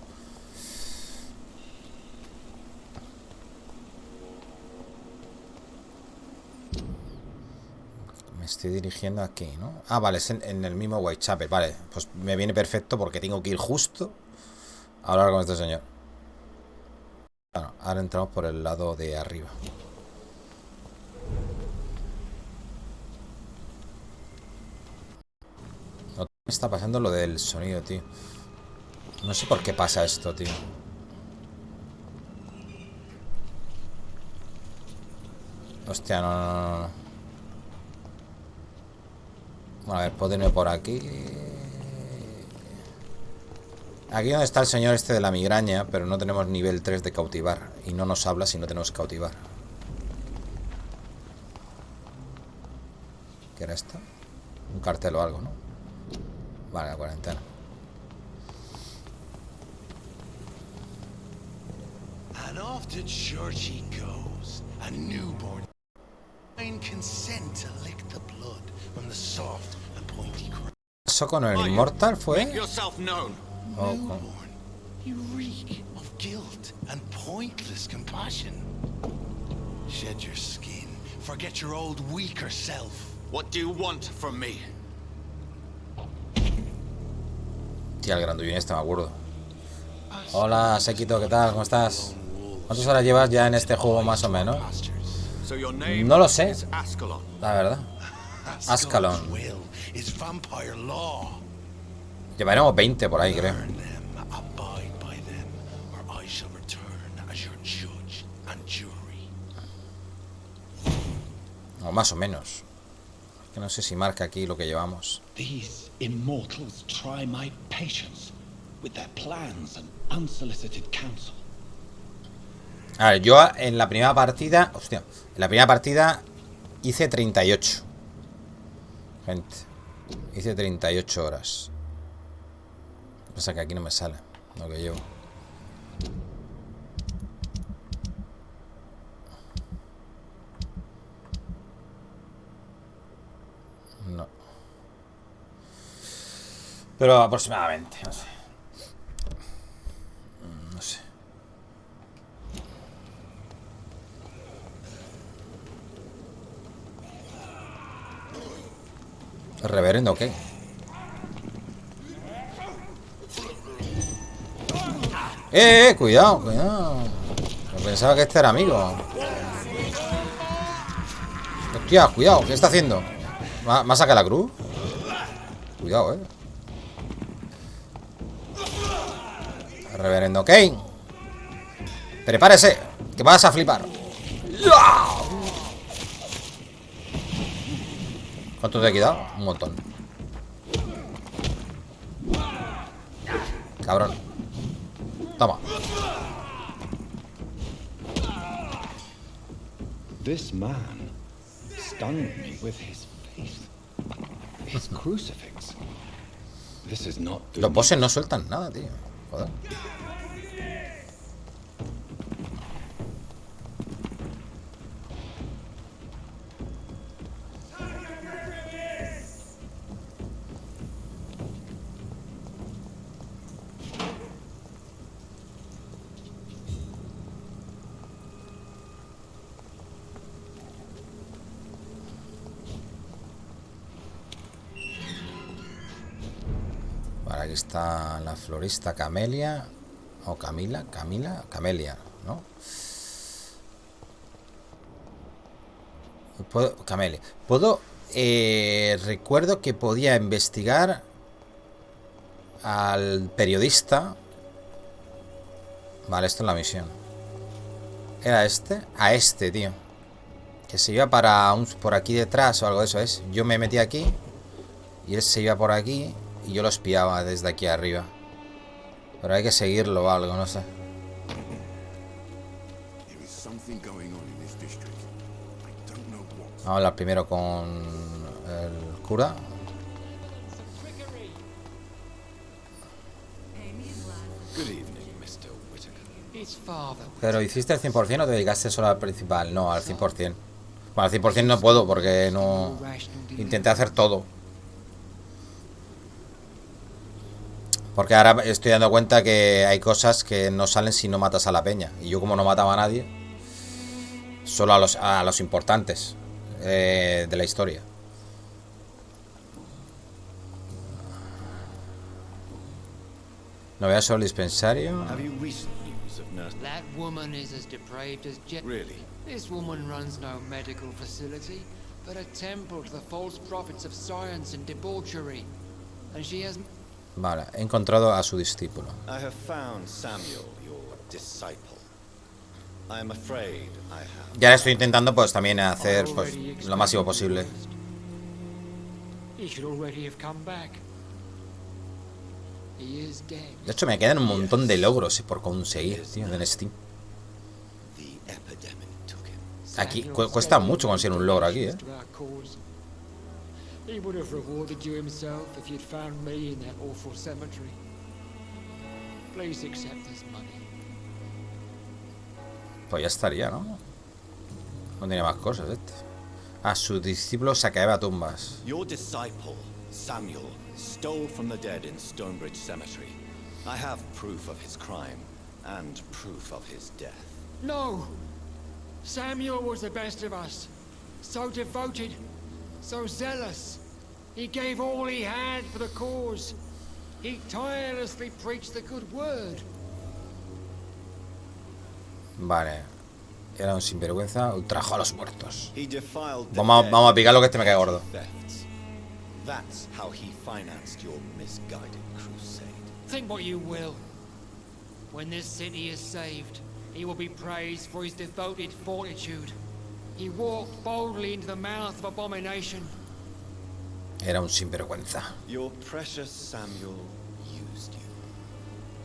Me estoy dirigiendo aquí, ¿no? Ah, vale, es en el mismo Whitechapel. Vale, pues me viene perfecto porque tengo que ir justo a hablar con este señor. Bueno, ahora entramos por el lado de arriba. Me está pasando lo del sonido, tío. No sé por qué pasa esto, tío. Hostia, no. Bueno, a ver, puedo irme por aquí. Aquí donde está el señor este de la migraña, pero no tenemos nivel 3 de cautivar. Y no nos habla si no tenemos cautivar. ¿Qué era esto? Un cartel o algo, ¿no? Vale, la cuarentena. And off to church he goes, a newborn. Consent to lick the blood from the soft and pointy crown. ¿Eso con el Inmortal fue? Oh, you reek of guilt and pointless compassion. Shed your skin, forget your old weaker self. What do you want from me? Tía, el grandullín este, me acuerdo. Hola, Sequito, ¿qué tal? ¿Cómo estás? ¿Cuántas horas llevas ya en este juego más o menos? No lo sé, la verdad. Ascalon. Llevaremos 20 por ahí, creo. O más o menos. Que no sé si marca aquí lo que llevamos. These immortals try my patience with their plans and unsolicited counsel. A ver, yo en la primera partida... Hostia, en la primera partida hice 38. Gente, hice 38 horas. Lo que pasa es que aquí no me sale lo que llevo. No. Pero aproximadamente, no sé. No sé. ¿El reverendo qué? Cuidado, cuidado. Yo pensaba que este era amigo. Hostia, cuidado, ¿qué está haciendo? ¿Me saca la cruz? Cuidado, Reverendo Kane. Prepárese, que vas a flipar. ¿Cuánto te ha quedado? Un montón. Cabrón. Toma. This man stung me with his faith. His crucifix. This is not. Los bosses no sueltan nada, tío. Joder. Vale, aquí está la florista Camelia. O Camila, Camelia, ¿no? Camelia. Puedo... recuerdo que podía investigar al periodista. Vale, esto es la misión. ¿Era este? A este, tío. Que se iba para por aquí detrás o algo de eso, ¿es? Yo me metí aquí y él se iba por aquí y yo lo espiaba desde aquí arriba. Pero hay que seguirlo o algo, no sé. Vamos a hablar primero con el cura. Pero ¿hiciste el 100% o te dedicaste solo al principal? No, al 100%. Bueno, al 100% no puedo porque no... Intenté hacer todo. Porque ahora estoy dando cuenta que hay cosas que no salen si no matas a la peña. Y yo como no mataba a nadie, solo a los importantes de la historia. Novedades sobre el dispensario. That woman is as depraved as Really? This woman runs no medical facility, but a temple to the false prophets of science and debauchery. And she has... Vale, he encontrado a su discípulo. I have found Samuel, your disciple. I am afraid I have. Ya estoy intentando pues también hacer pues lo máximo posible. He should already have come back. He is dead. De hecho me quedan un montón de logros por conseguir, tío, en Steam. Aquí cuesta mucho conseguir un logro aquí, He would have rewarded you himself if you'd found me in that awful cemetery. Please accept this money. Pues ya estaría, ¿no? No tiene más cosas este. A su discípulo saqueaba tumbas. Your disciple, Samuel, stole from the dead in Stonebridge Cemetery. I have proof of his crime and proof of his death. No! Samuel was the best of us. So devoted, so zealous. He gave all he had for the cause. He tirelessly preached the good word. Vale. Era un sinvergüenza. Ultrajó a los muertos. Vamos a picar lo que este me cae gordo. That's how he financed your misguided crusade. Think what you will. When this city is saved, he will be praised for his devoted fortitude. He walked boldly into the mouth of abomination. Era un sinvergüenza. Your precious Samuel used you.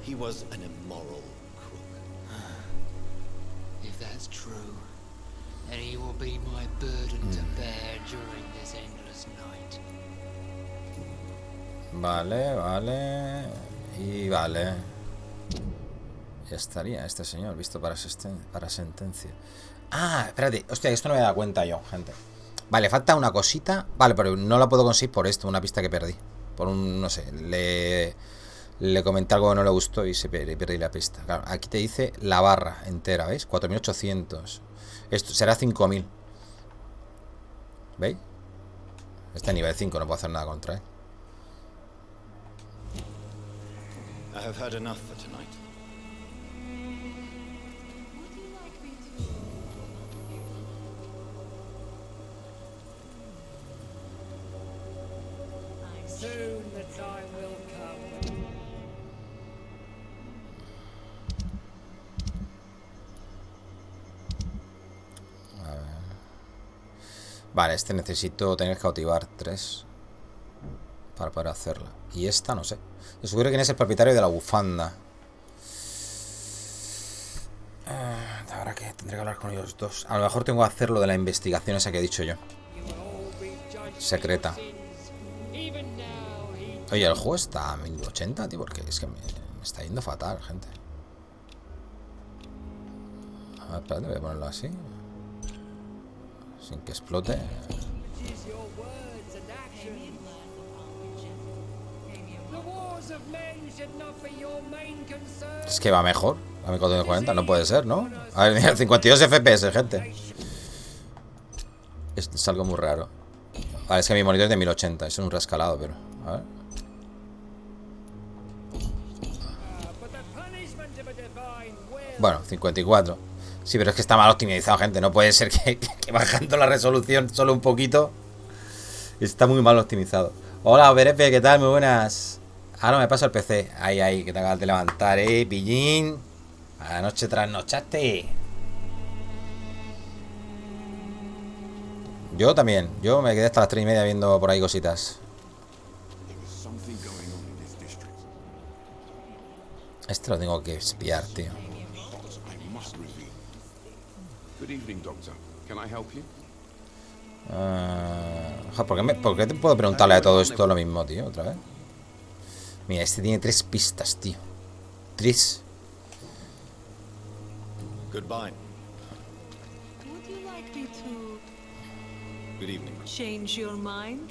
He was an immoral crook. If that's true, then he will be my burden to bear during this endless night. Vale, vale. Y vale. Ya estaría este señor visto para sentencia. Ah, espérate. Hostia, esto no me he dado cuenta yo, gente. Vale, falta una cosita. Vale, pero no la puedo conseguir por esto. Una pista que perdí. Por un, no sé, le comenté algo que no le gustó y perdí la pista. Claro, aquí te dice la barra entera, ¿veis? 4800. Esto será 5000. ¿Veis? Este nivel 5, no puedo hacer nada contra él. I have had enough for tonight. Soon the time will come. A ver. Vale, este necesito tener que cautivar 3 para poder hacerla. Y esta no sé. Descubrir quién es el propietario de la bufanda. Ahora que tendré que hablar con ellos dos. A lo mejor tengo que hacer lo de la investigación esa que he dicho yo. Secreta. Oye, el juego está a 1080, tío, porque es que me está yendo fatal, gente. A ver, espérate, voy a ponerlo así. Sin que explote. Es que va mejor. A 1440, no puede ser, ¿no? A ver, mira, 52 FPS, gente. Es algo muy raro. Vale, es que mi monitor es de 1080. Es un rescalado, pero... A ver. Bueno, 54. Sí, pero es que está mal optimizado, gente. No puede ser que bajando la resolución solo un poquito. Está muy mal optimizado. Hola, Berepe, ¿qué tal? Muy buenas. Ahora me paso el PC. Ahí, que te acabas de levantar, pillín. Anoche trasnochaste. Yo también. Yo me quedé hasta las 3:30 viendo por ahí cositas. Este lo tengo que espiar, tío. Good evening, Doctor. Can I help you? ¿Por qué te puedo preguntarle a todo esto lo mismo, tío? Otra vez. Mira, este tiene 3 pistas, tío. 3. Goodbye. Would you like me to Good evening. change your mind?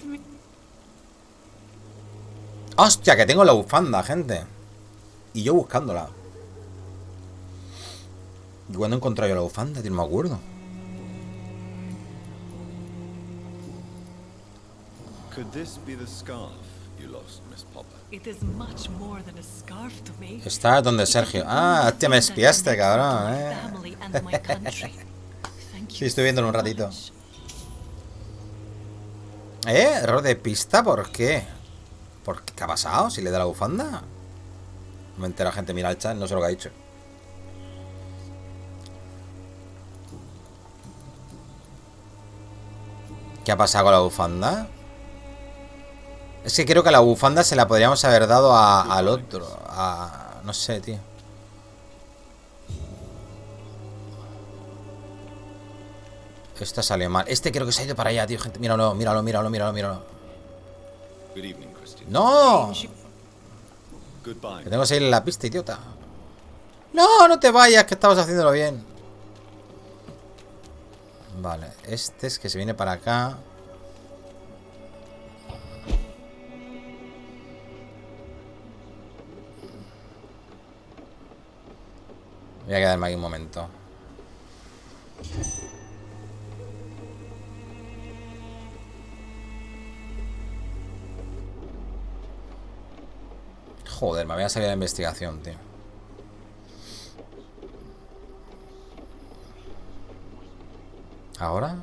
¡Hostia! Que tengo la bufanda, gente. Y yo buscándola. ¿Y cuándo he encontrado yo la bufanda, tío? No me acuerdo. Could this be the scarf you lost, Miss Popper? It is much more than a scarf to me. Está donde Sergio. Ah, hostia, me espiaste, cabrón, Family and my country. Thank you. Sí, estoy viéndolo un ratito. ¿Error de pista? ¿Por qué? ¿Qué ha pasado? ¿Si le da la bufanda? No me entera, gente. Mira el chat, no sé lo que ha dicho. ¿Qué ha pasado con la bufanda? Es que creo que la bufanda se la podríamos haber dado al otro. No sé, tío. Esta salió mal. Este creo que se ha ido para allá, tío, gente. Míralo. ¡No! Que tengo que seguir en la pista, idiota. No, no te vayas, que estabas haciéndolo bien. Vale, este es que se viene para acá. Voy a quedarme aquí un momento. Joder, me había salido la investigación, tío. ¿Ahora?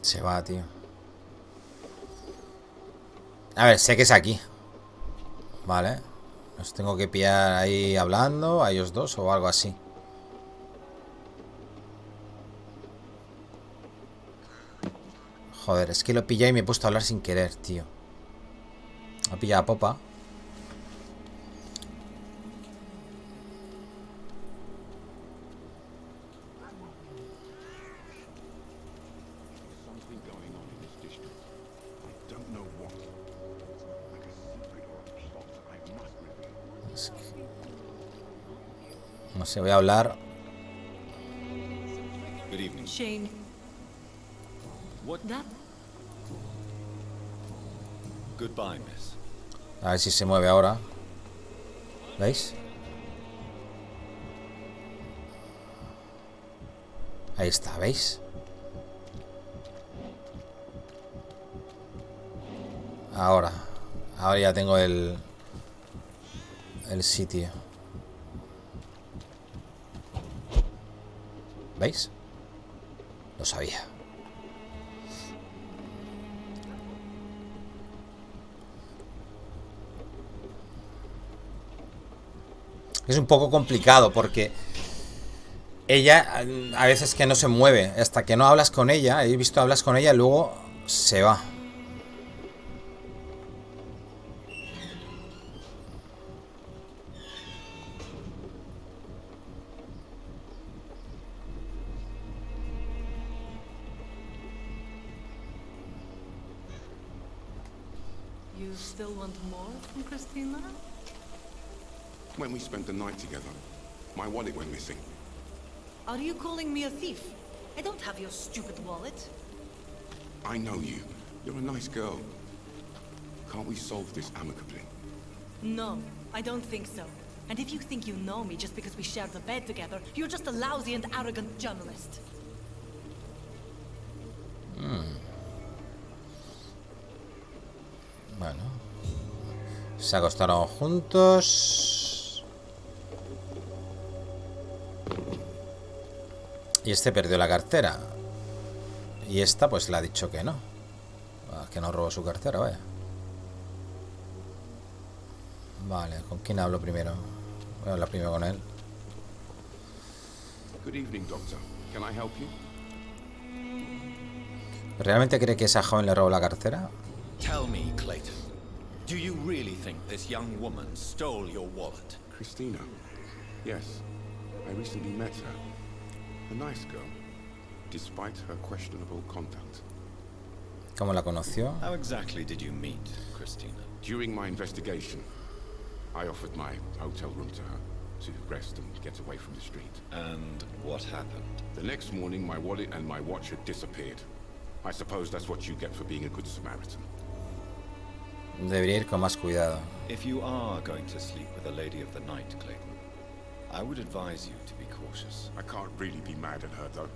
Se va, tío. A ver, sé que es aquí. Vale. Los tengo que pillar ahí hablando, a ellos dos o algo así. Joder, es que lo pillé y me he puesto a hablar sin querer, tío. Lo he pillado a popa. No sé, voy a hablar. Good evening. Shane. What? That Goodbye, miss. A ver si se mueve ahora. ¿Veis? Ahí está, ¿veis? Ahora ya tengo el sitio. ¿Veis? Lo sabía. Es un poco complicado porque ella a veces que no se mueve. Hasta que no hablas con ella, he visto hablas con ella y luego se va. you you still want more from Christina? When we spent the night together, my wallet went missing. Are you calling me a thief? I don't have your stupid wallet. I know you. You're a nice girl. Can't we solve this amicably? No, I don't think so. And if you think you know me just because we share the bed together, you're just a lousy and arrogant journalist. Bueno. Se acostaron juntos. Y este perdió la cartera. Y esta pues le ha dicho que no. Que no robó su cartera, vaya. Vale, ¿con quién hablo primero? Voy a hablar primero con él. Good evening, Doctor. Can I help you? ¿Realmente cree que esa joven le robó la cartera? Tell me, Clayton, do you really think this young woman stole your wallet? Christina? Yes. I recently met her. A nice girl, despite her questionable conduct. ¿Cómo la conoció? How exactly did you meet, Christina? During my investigation, I offered my hotel room to her to rest and get away from the street. And what happened? The next morning, my wallet and my watch had disappeared. I suppose that's what you get for being a good Samaritan. Debería ir con más cuidado. If you are going to sleep with a lady of the night, Clayton, I would advise you to be cautious. I can't really be mad at her, though.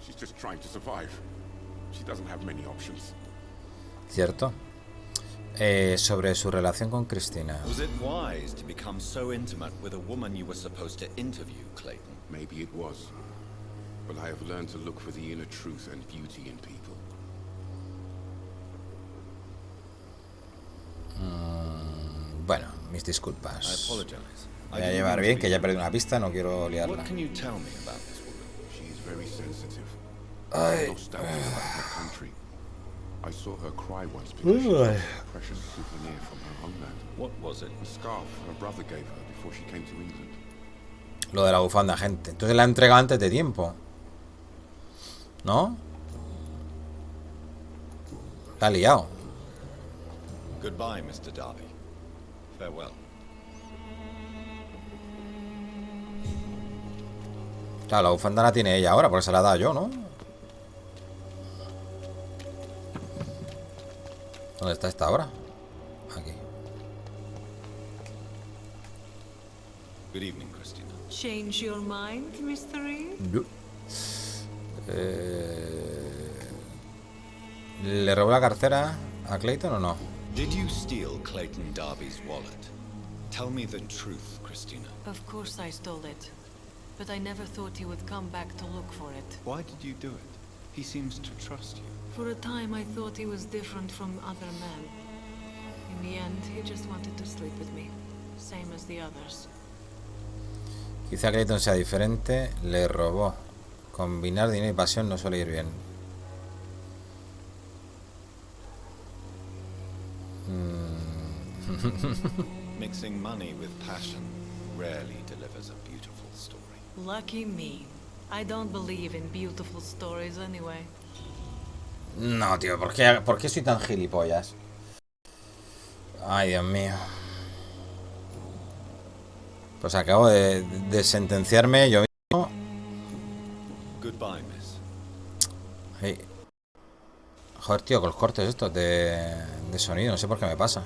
She's just trying to survive. She doesn't have many options. Cierto. Sobre su relación con Christina. Was it wise to become so intimate with a woman you were supposed to interview, Clayton? Maybe it was. But I have learned to look for the inner truth and beauty in people. Bueno, mis disculpas. I apologize. Voy a llevar bien, que ya he perdido una pista, no quiero liarla. What can you tell me about this woman? She is very sensitive. Ay. Nostalgia of her country. I saw her cry once because she lost a precious souvenir from her homeland. What was it? A scarf her brother gave her before she came to England. Lo de la bufanda, gente. Entonces la ha entregado antes de tiempo. ¿No? La ha liado. Goodbye, Mr. Darby. Farewell. Claro, la bufanda la tiene ella ahora, porque se la ha dado yo, ¿no? ¿Dónde está esta ahora? Aquí. Good evening, Christina. Change your mind, Mr. Reid? No. ¿Le robó la cartera a Clayton o no? Did you steal Clayton Darby's wallet? Tell me the truth, Christina. Of course I stole it. But I never thought he would come back to look for it. Why did you do it? He seems to trust you. For a time I thought he was different from other men. In the end, he just wanted to sleep with me. Same as the others. Quizá Clayton sea diferente, le robó. Combinar dinero y pasión no suele ir bien. Mixing money with passion rarely delivers a beautiful story. Lucky me. I don't believe in beautiful stories anyway. No, tío, ¿por qué soy tan gilipollas? Ay, Dios mío. Pues acabo de sentenciarme yo mismo. Goodbye, miss. Hey. Joder, tío, con los cortes estos de sonido, no sé por qué me pasa.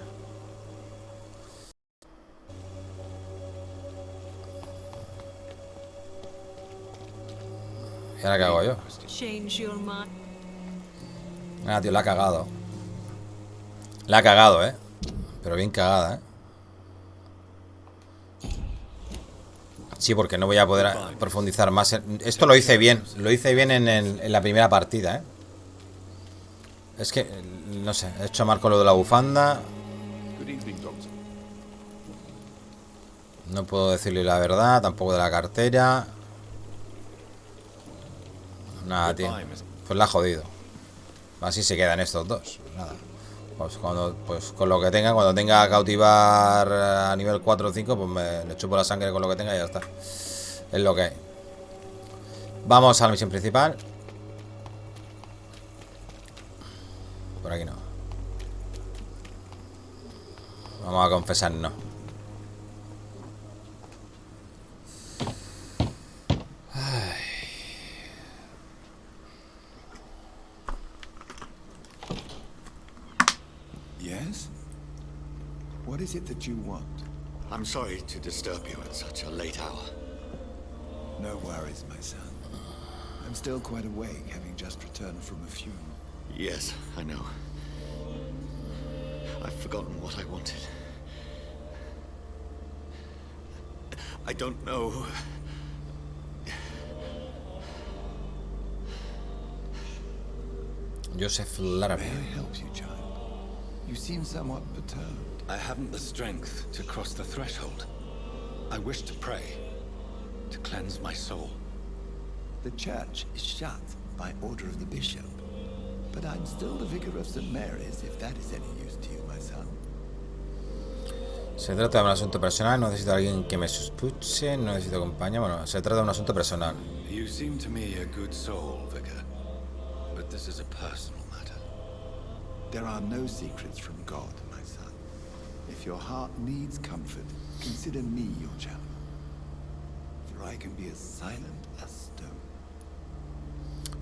¿Y ahora qué hago yo? Ah, tío, la ha cagado. La ha cagado, pero bien cagada, Sí, porque no voy a poder profundizar más. Esto lo hice bien. Lo hice bien en la primera partida, Es que, no sé, he hecho mal con lo de la bufanda. No puedo decirle la verdad, tampoco de la cartera. Nada, tío. Pues la ha jodido. Así se quedan estos dos. Nada. Pues con lo que tenga, cuando tenga cautivar a nivel 4 o 5, pues le chupo la sangre con lo que tenga y ya está. Es lo que hay. Vamos a la misión principal. Por aquí no. Vamos a confesarnos. Yes? What is it that you want? I'm sorry to disturb you at such a late hour. No worries, my son. I'm still quite awake, having just returned from a funeral. Yes, I know. I've forgotten what I wanted. I don't know. Joseph Larabe. May I help you, child? You seem somewhat perturbed. I haven't the strength to cross the threshold. I wish to pray, to cleanse my soul. The church is shut by order of the bishop. But I'm still the vicar of St. Mary's, if that is any use to you, my son. Se trata de un asunto personal, no necesito a alguien que me escuche, no necesito compañía. Bueno, se trata de un asunto personal. You seem to me a good soul, vicar. But this is a personal matter. There are no secrets from God, my son. If your heart needs comfort, consider me your channel. For I can be as silent as stone.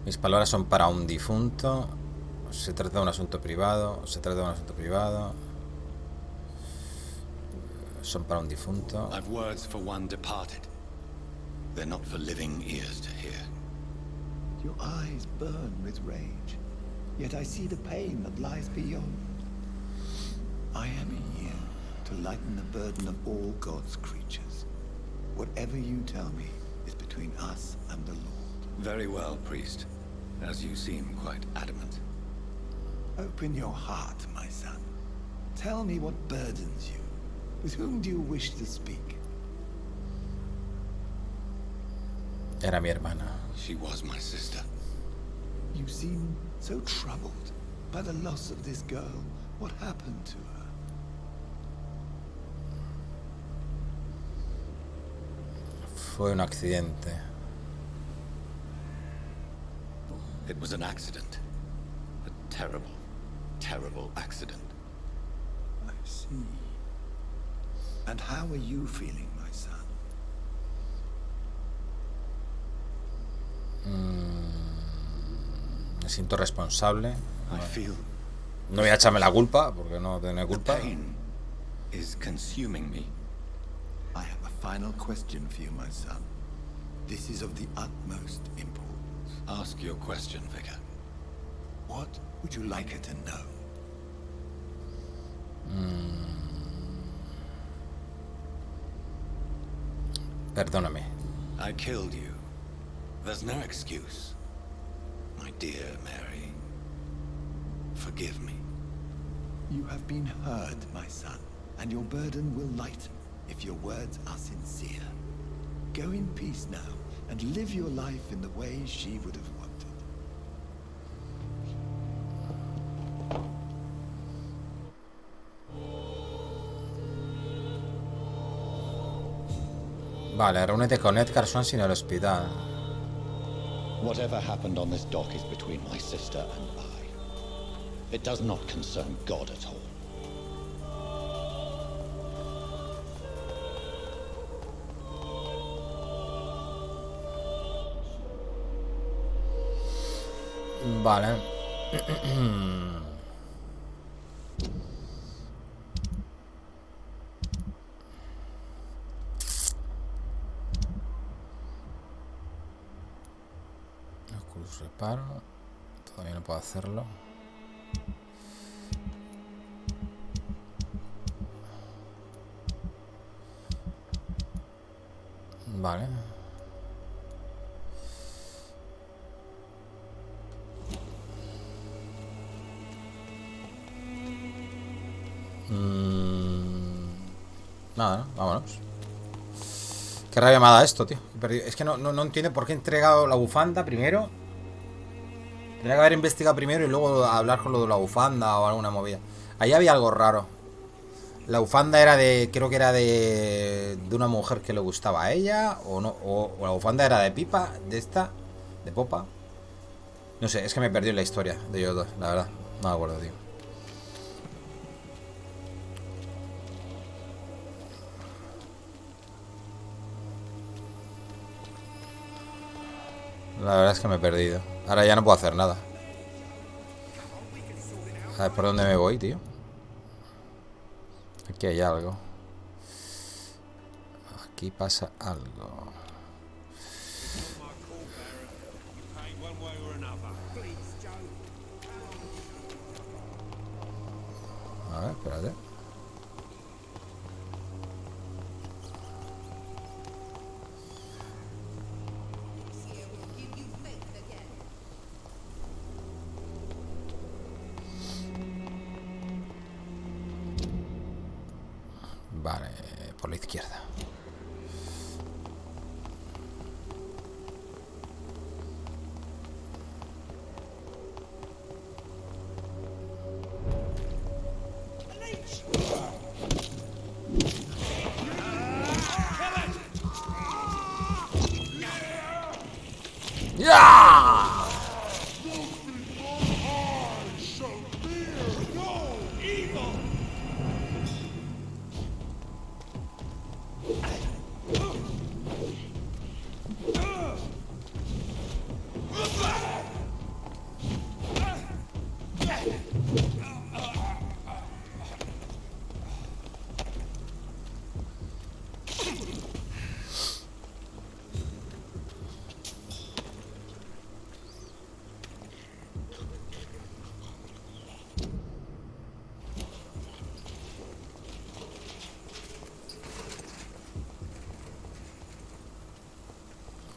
Mis palabras son para un difunto. Se trata de un asunto privado. Se trata de un asunto privado. Son para un difunto. I've words for one departed. They're not for living ears to hear. Your eyes burn with rage, yet I see the pain that lies beyond. I am here to lighten the burden of all God's creatures. Whatever you tell me is between us and the Lord. Very well, priest. As you seem quite adamant. Open your heart, my son. Tell me what burdens you. With whom do you wish to speak? Era mi hermana. She was my sister. You seem so troubled by the loss of this girl. What happened to her? Fue un accidente. It was an accident. A terrible, terrible accident. I see. And how are you feeling, my son? Me siento responsable. I feel No voy a echarme la culpa, porque no tengo culpa. pain is consuming me. I have a final question for you, my son. This is of the utmost importance. Ask your question, vicar. What would you like her to know? Perdóname. I killed you. There's no excuse. My dear Mary, forgive me. You have been heard, my son, and your burden will lighten if your words are sincere. Go in peace now, and live your life in the way she would have wanted. Vale, reúnete con Edgar Swansea en el hospital. Whatever happened on this dock is between my sister and I. It does not concern God at all. Vale. Oculus reparo. Todavía no puedo hacerlo. Vale. Nada, ¿no? Vámonos. Qué rabia me ha dado esto, tío. Es que no entiendo por qué he entregado la bufanda primero. Tendría que haber investigado primero y luego hablar con lo de la bufanda o alguna movida. Ahí había algo raro. La bufanda era de... Creo que era de una mujer que le gustaba a ella. O no, o la bufanda era de pipa. De esta. De popa. No sé, es que me perdí en la historia de ellos dos, la verdad. No me acuerdo, tío. La verdad es que me he perdido. Ahora ya no puedo hacer nada. A ver por dónde me voy, tío. Aquí hay algo. Aquí pasa algo. A ver, espérate. Vale, por la izquierda. ¡Ya!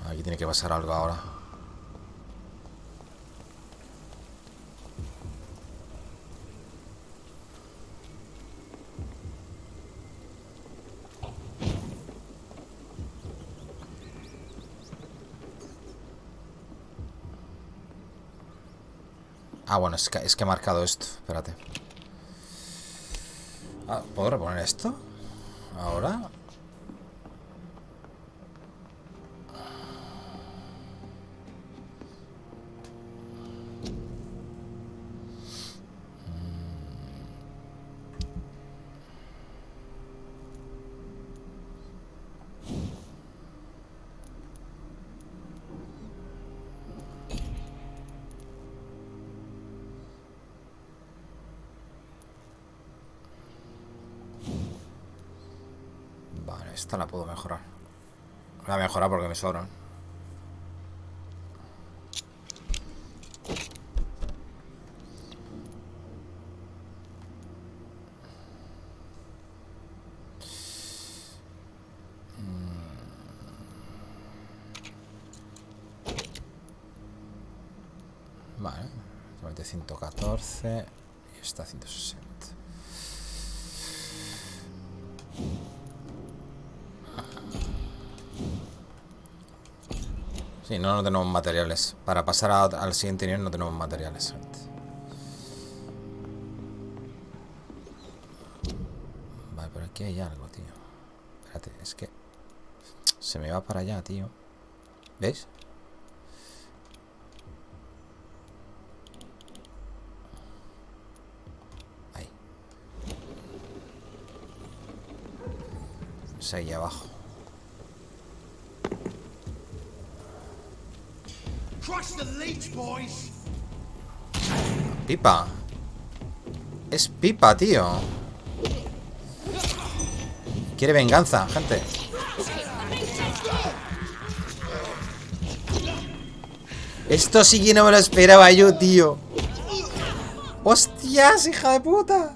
Aquí tiene que pasar algo ahora. Ah, bueno, es que he marcado esto. Espérate. Ah, ¿puedo reponer esto? Ahora. Esta la puedo mejorar. La voy a mejorar porque me sobran. Vale. 114 y esta 160. Sí, no tenemos materiales. Para pasar al siguiente nivel no tenemos materiales, gente. Vale, pero aquí hay algo, tío. Espérate, es que se me va para allá, tío. ¿Veis? Ahí. Es ahí abajo. Pipa. Es Pipa, tío. Quiere venganza, gente. Esto sí que no me lo esperaba yo, tío. ¡Hostias, hija de puta!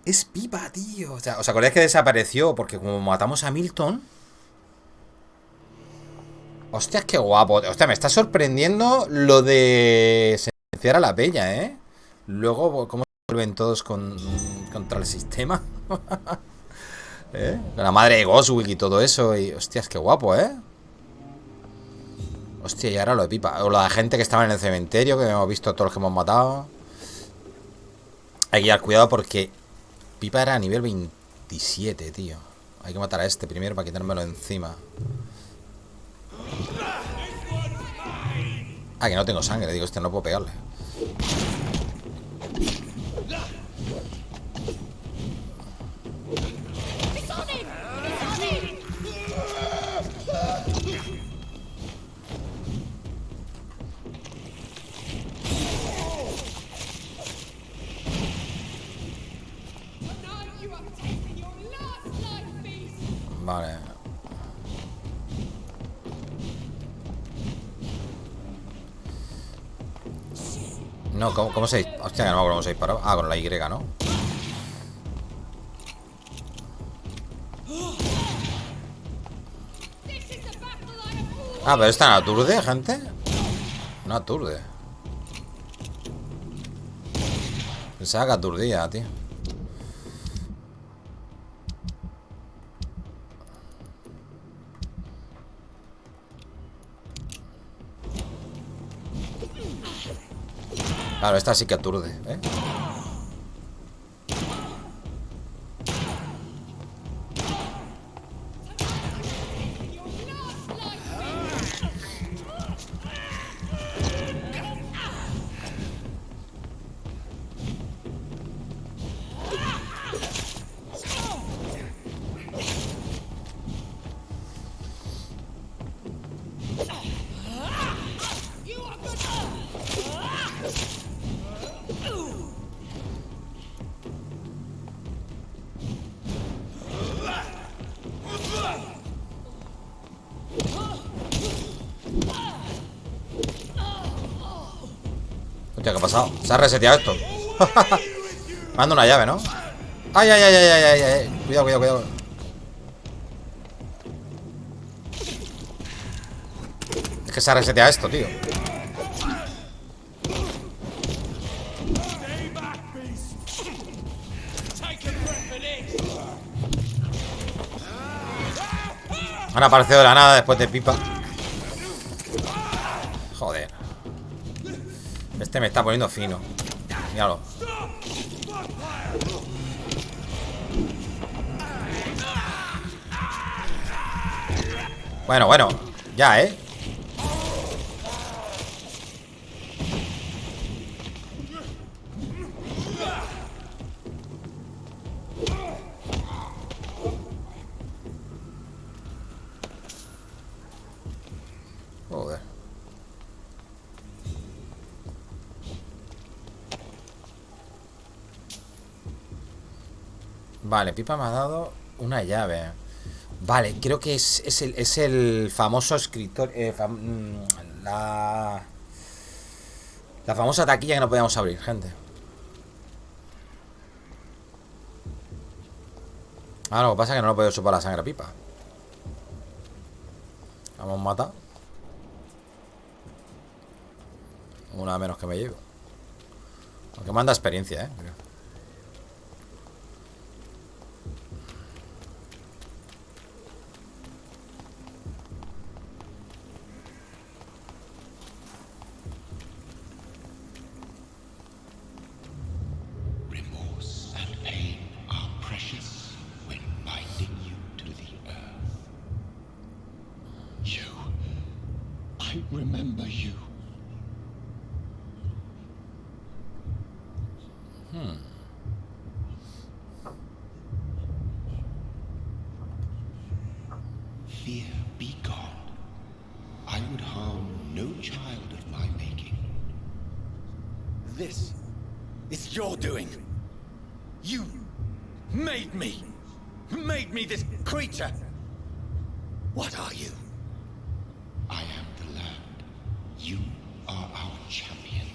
Es Pipa, tío. O sea, ¿os acordáis que desapareció? Porque como matamos a Milton... Hostias, qué guapo. Hostia, me está sorprendiendo lo de sentenciar a la peña, ¿eh? Luego, cómo se vuelven todos contra el sistema. ¿Eh? La madre de Ghostwick y todo eso. Y hostias, qué guapo, ¿eh? Hostia, y ahora lo de Pipa. O la gente que estaba en el cementerio, que hemos visto todos los que hemos matado. Hay que llevar cuidado porque Pipa era a nivel 27, tío. Hay que matar a este primero para quitármelo encima. Ah, que no tengo sangre. Digo, este no puedo pegarle. No, ¿cómo se dispara? Hostia, que no me acuerdo cómo se disparaba. Ah, con la Y, ¿no? Ah, pero esta no aturde, gente. No aturde. Pensaba que aturdía, tío. Claro, esta sí que aturde, ¿eh? Hostia, ¿qué ha pasado? Se ha reseteado esto. Manda una llave, ¿no? Ay, ay, ay, ay, ay, ay. Cuidado, cuidado, cuidado. Es que se ha reseteado esto, tío. Han aparecido de la nada después de pipa. Joder. Este me está poniendo fino. Míralo. Bueno, bueno. Ya, ¿eh? Joder. Vale, Pipa me ha dado una llave. Vale, creo que es el famoso escritor. La famosa taquilla que no podíamos abrir, gente. Ah, lo que pasa es que no lo puedo chupar la sangre a Pipa. Vamos a matar. Una menos que me llevo. Aunque manda experiencia, ¿eh? Remember you. Fear be gone. I would harm no child of my making. This is your doing. You made me. Made me this creature. What are you? I am the land. You are our champion.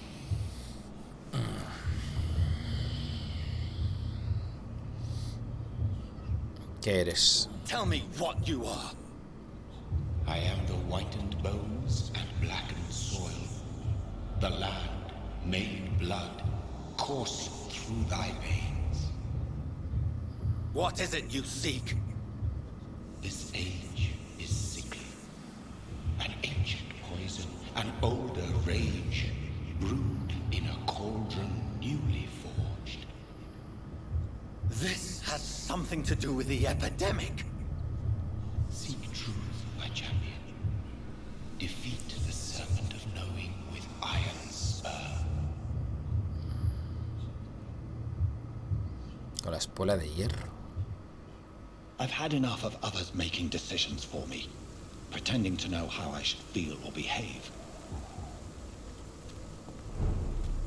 ¿Qué eres? Tell me what you are. I am the whitened bones and blackened soil. The land made blood course through thy veins. What is it you seek? This age is sickly. An ancient poison, an older rage, brewed in a cauldron newly forged. This has something to do with the epidemic. Seek truth, my champion. Defeat the serpent of knowing with iron spur. Con la espuela de hierro. I've had enough of others making decisions for me, pretending to know how I should feel or behave.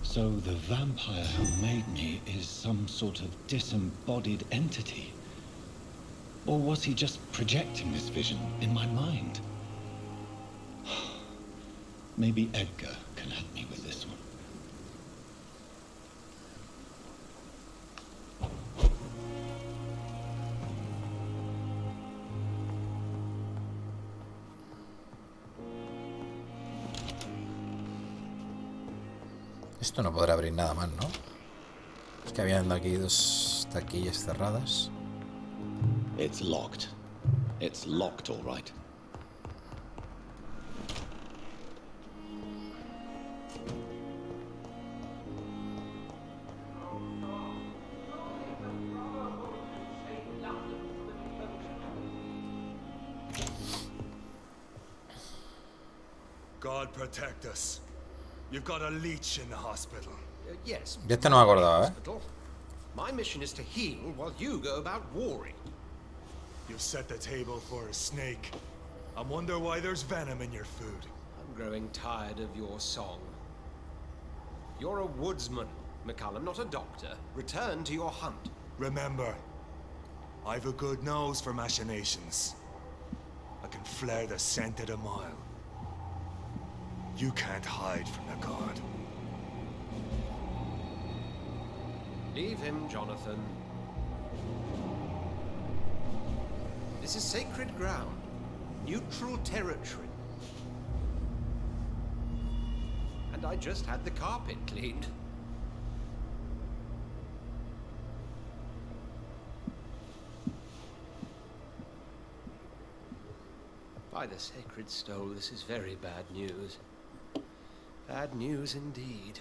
So the vampire who made me is some sort of disembodied entity? Or was he just projecting this vision in my mind? Maybe Edgar can help me with this one. Esto no podrá abrir nada más, ¿no? Es que habían aquí dos taquillas cerradas. It's locked. It's locked, all right. God protect us. You've got a leech in the hospital. Yes. De este no me acordaba, ¿eh? My mission is to heal while you go about warring. You've set the table for a snake. I wonder why there's venom in your food. I'm growing tired of your song. You're a woodsman, McCallum, not a doctor. Return to your hunt. Remember, I've a good nose for machinations. I can flare the scent at a mile. You can't hide from the god. Leave him, Jonathan. This is sacred ground. Neutral territory. And I just had the carpet cleaned. By the sacred stole, this is very bad news. Bad news indeed.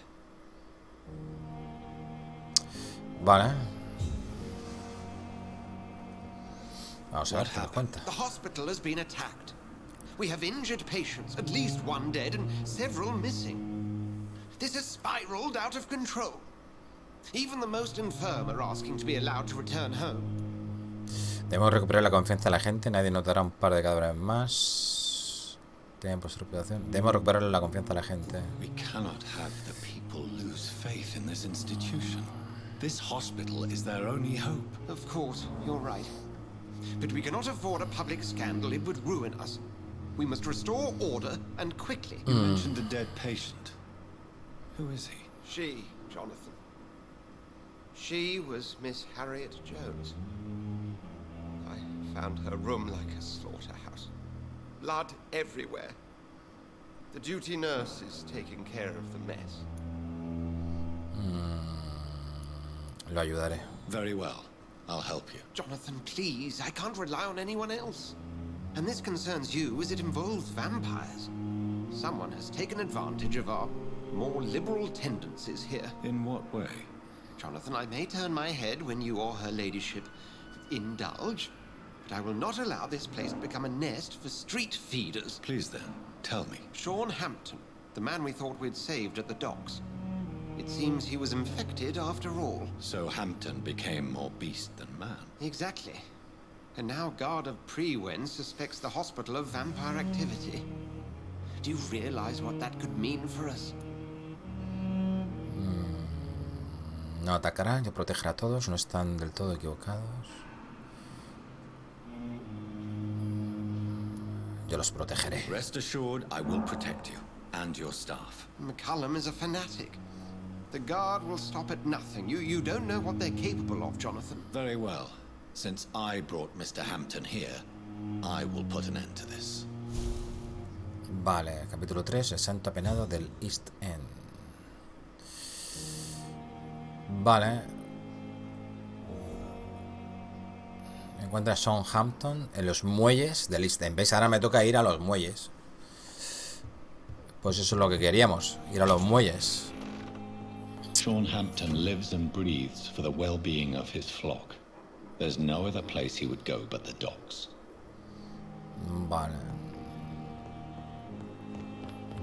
Vale. Vamos a ver qué nos cuenta. The hospital has been attacked. We have injured patients, at least one dead and several missing. This has spiraled out of control. Even the most infirm are asking to be allowed to return home. Debemos recuperar la confianza de la gente. Nadie notará un par de cadáveres más. Debemos recuperar la confianza de la gente. We cannot have the people lose faith in this institution. This hospital is their only hope. Of course, you're right. But we cannot afford a public scandal. It would ruin us. We must restore order, and quickly. You mentioned a dead patient. Who is he? She, Jonathan. She was Miss Harriet Jones. I found her room like a slaughterhouse. Blood everywhere. The duty nurse is taking care of the mess. Lo ayudaré. Very well. I'll help you. Jonathan, please. I can't rely on anyone else. And this concerns you as it involves vampires. Someone has taken advantage of our more liberal tendencies here. In what way? Jonathan, I may turn my head when you or her ladyship indulge, but I will not allow this place to become a nest for street feeders. Please then, tell me. Sean Hampton, the man we thought we'd saved at the docks. It seems he was infected after all. So Hampton became more beast than man. Exactly. And now Guard of Prewen suspects the hospital of vampire activity. Do you realize what that could mean for us? No atacarán, yo protegeré a todos, no están del todo equivocados. Yo los protegeré. Rest assured, I will protect you and your staff. McCallum is a fanatic. The Guard will stop at nothing. You don't know what they're capable of, Jonathan. Very well. Since I brought Mr. Hampton here, I will put an end to this. Vale, capítulo 3, el santo apenado del East End. Vale. Encuentra a Sean Hampton en los muelles del East End. ¿Veis? Ahora me toca ir a los muelles. Pues eso es lo que queríamos, ir a los muelles. Sean Hampton lives and breathes for the well-being of his flock. There's no other place he would go but the docks. Vale.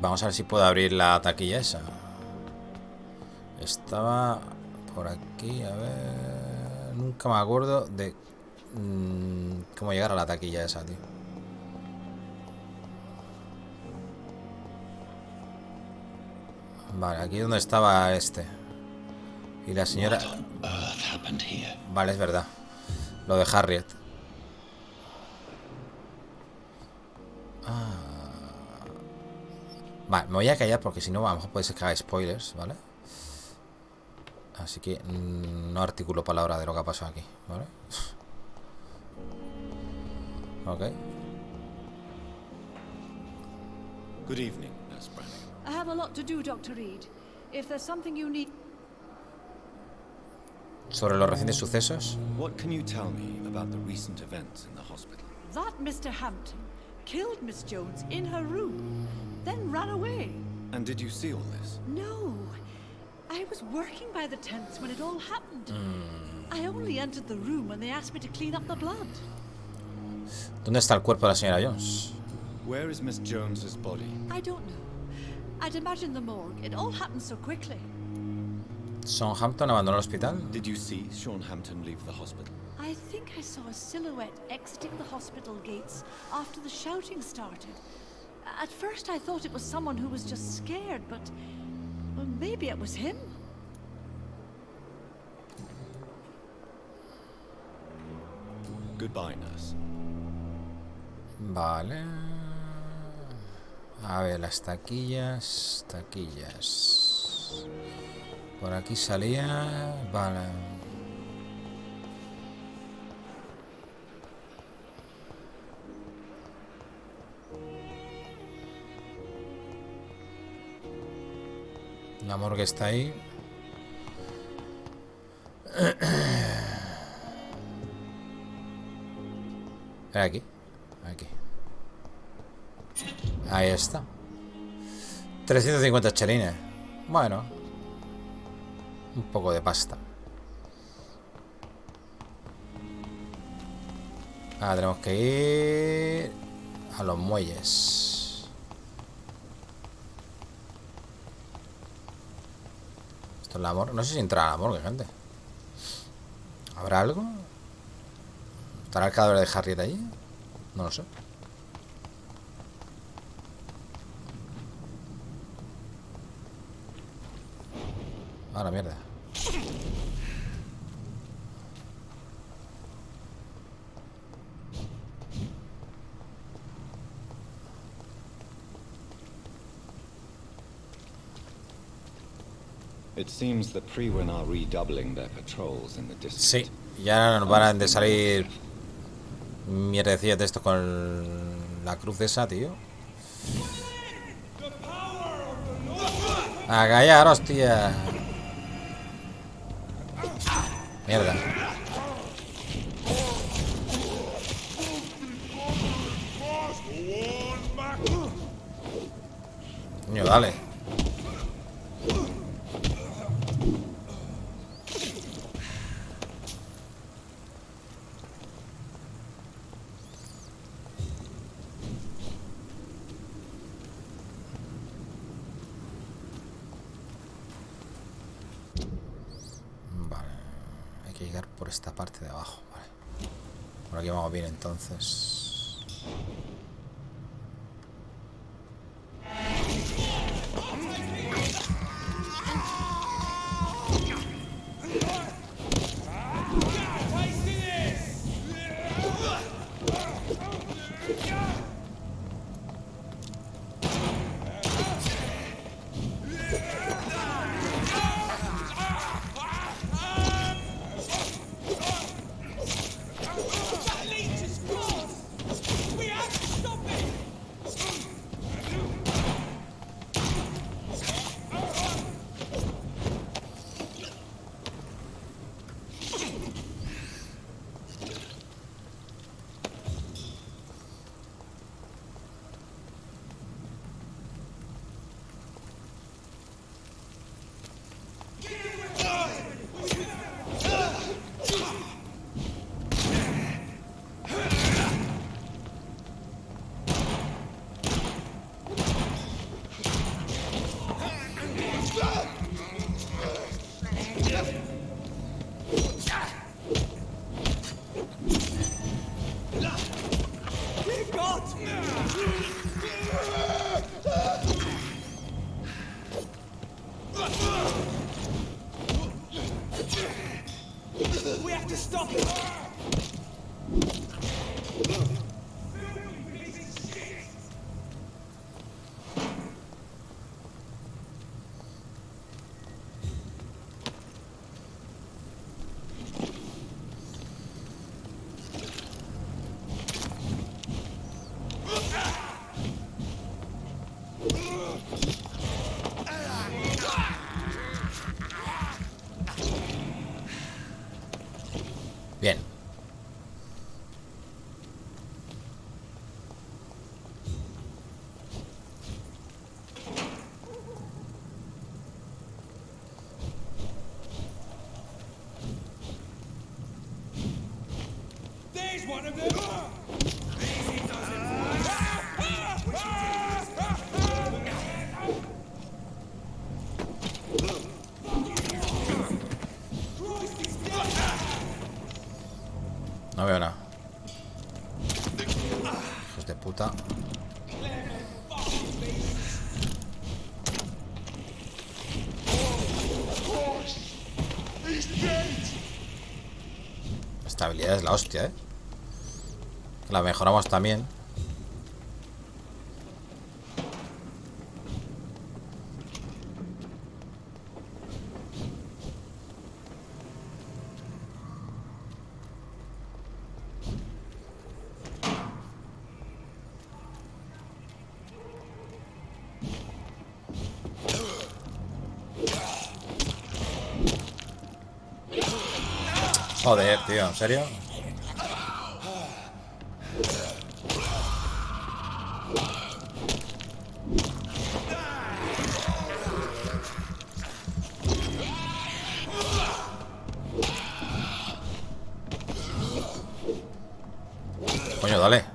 Vamos a ver si puedo abrir la taquilla esa. Estaba por aquí, a ver... Nunca me acuerdo de cómo llegar a la taquilla esa, tío. Vale, aquí es donde estaba este. Y la señora... Vale, es verdad. Lo de Harriet. Vale, me voy a callar porque si no a lo mejor puede ser que haga spoilers, ¿vale? Así que no articulo palabra de lo que ha pasado aquí, ¿vale? Ok. Good evening, Nurse Brannigan. I have a lot to do, Dr. Reid. If there's something you need... Sobre los recientes sucesos. What can you tell me about the recent events in the hospital? That Mr. Hampton killed Miss Jones in her room, then ran away. And did you see all this? No. I was working by the tents when it all happened. I only entered the room when they asked me to clean up the blood. ¿Dónde está el cuerpo de la señora Jones? Where is Miss Jones's body? I don't know. I'd imagine the morgue. It all happened so quickly. Sean Hampton abandonó el hospital. Did you see Sean Hampton leave the hospital? I think I saw a silhouette exiting the hospital gates after the shouting started. At first I thought it was someone who was just scared, but well, maybe it was him. Goodbye, nurse. Vale. A ver, las taquillas. Taquillas. Por aquí salía. Vale. La morgue está ahí. Aquí. Aquí. Ahí está. 350 chelines. Bueno. Un poco de pasta. Ahora tenemos que ir a los muelles. Esto es la morgue. No sé si entra a la morgue, gente. ¿Habrá algo? ¿Estará el cadáver de Harriet allí? No lo sé. Ah, la mierda. It seems the Frewen are redoubling their patrols in the district. Sí, ya nos van a salir mierdecillas de esto con la cruz esa, tío. A callar, hostia. Mierda. Coño, dale. Por esta parte de abajo, vale. Por aquí vamos bien entonces. Bien. No veo nada. Hijos de puta. Esta habilidad es la hostia, ¿eh? La mejoramos también. Joder, tío, ¿en serio? Coño, dale.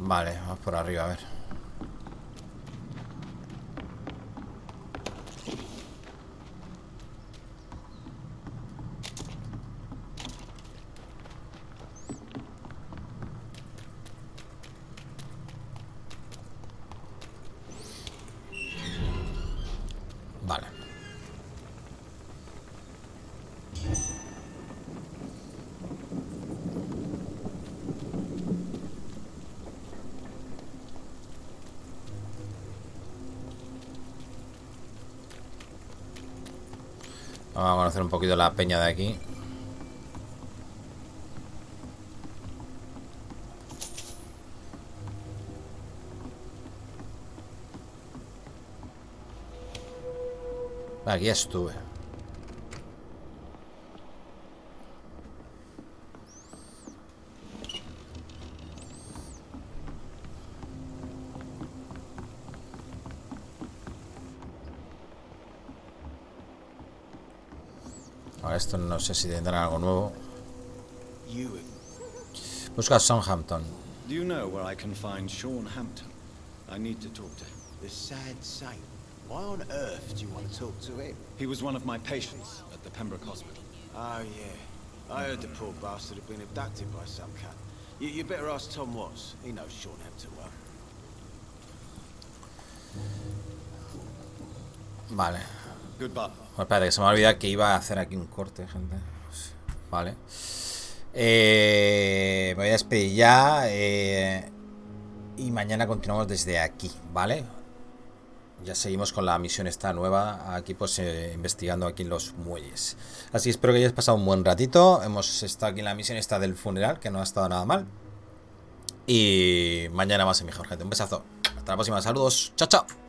Vale, vamos por arriba, a ver. Vale. Vamos a conocer un poquito la peña de aquí. Aquí ya estuve. Ahora esto no sé si tendrán algo nuevo. Busca Southampton. Do you know where I can find Sean Hampton? I need to talk to him. The sad saint. Why on earth do you want to talk to him? He was one of my patients at the Pembroke Hospital. Oh, yeah. I heard the poor bastard had been abducted by some cat. You better ask Tom Watts. He knows Sean Hampton well. Vale. Goodbye. Bueno, espérate, que se me ha olvidado que iba a hacer aquí un corte, gente. Vale. Me voy a despedir ya. Y mañana continuamos desde aquí, ¿vale? Ya seguimos con la misión esta nueva. Aquí pues investigando aquí en los muelles. Así espero que hayáis pasado un buen ratito. Hemos estado aquí en la misión esta del funeral, que no ha estado nada mal. Y mañana más y mejor, gente. Un besazo. Hasta la próxima. Saludos. Chao, chao.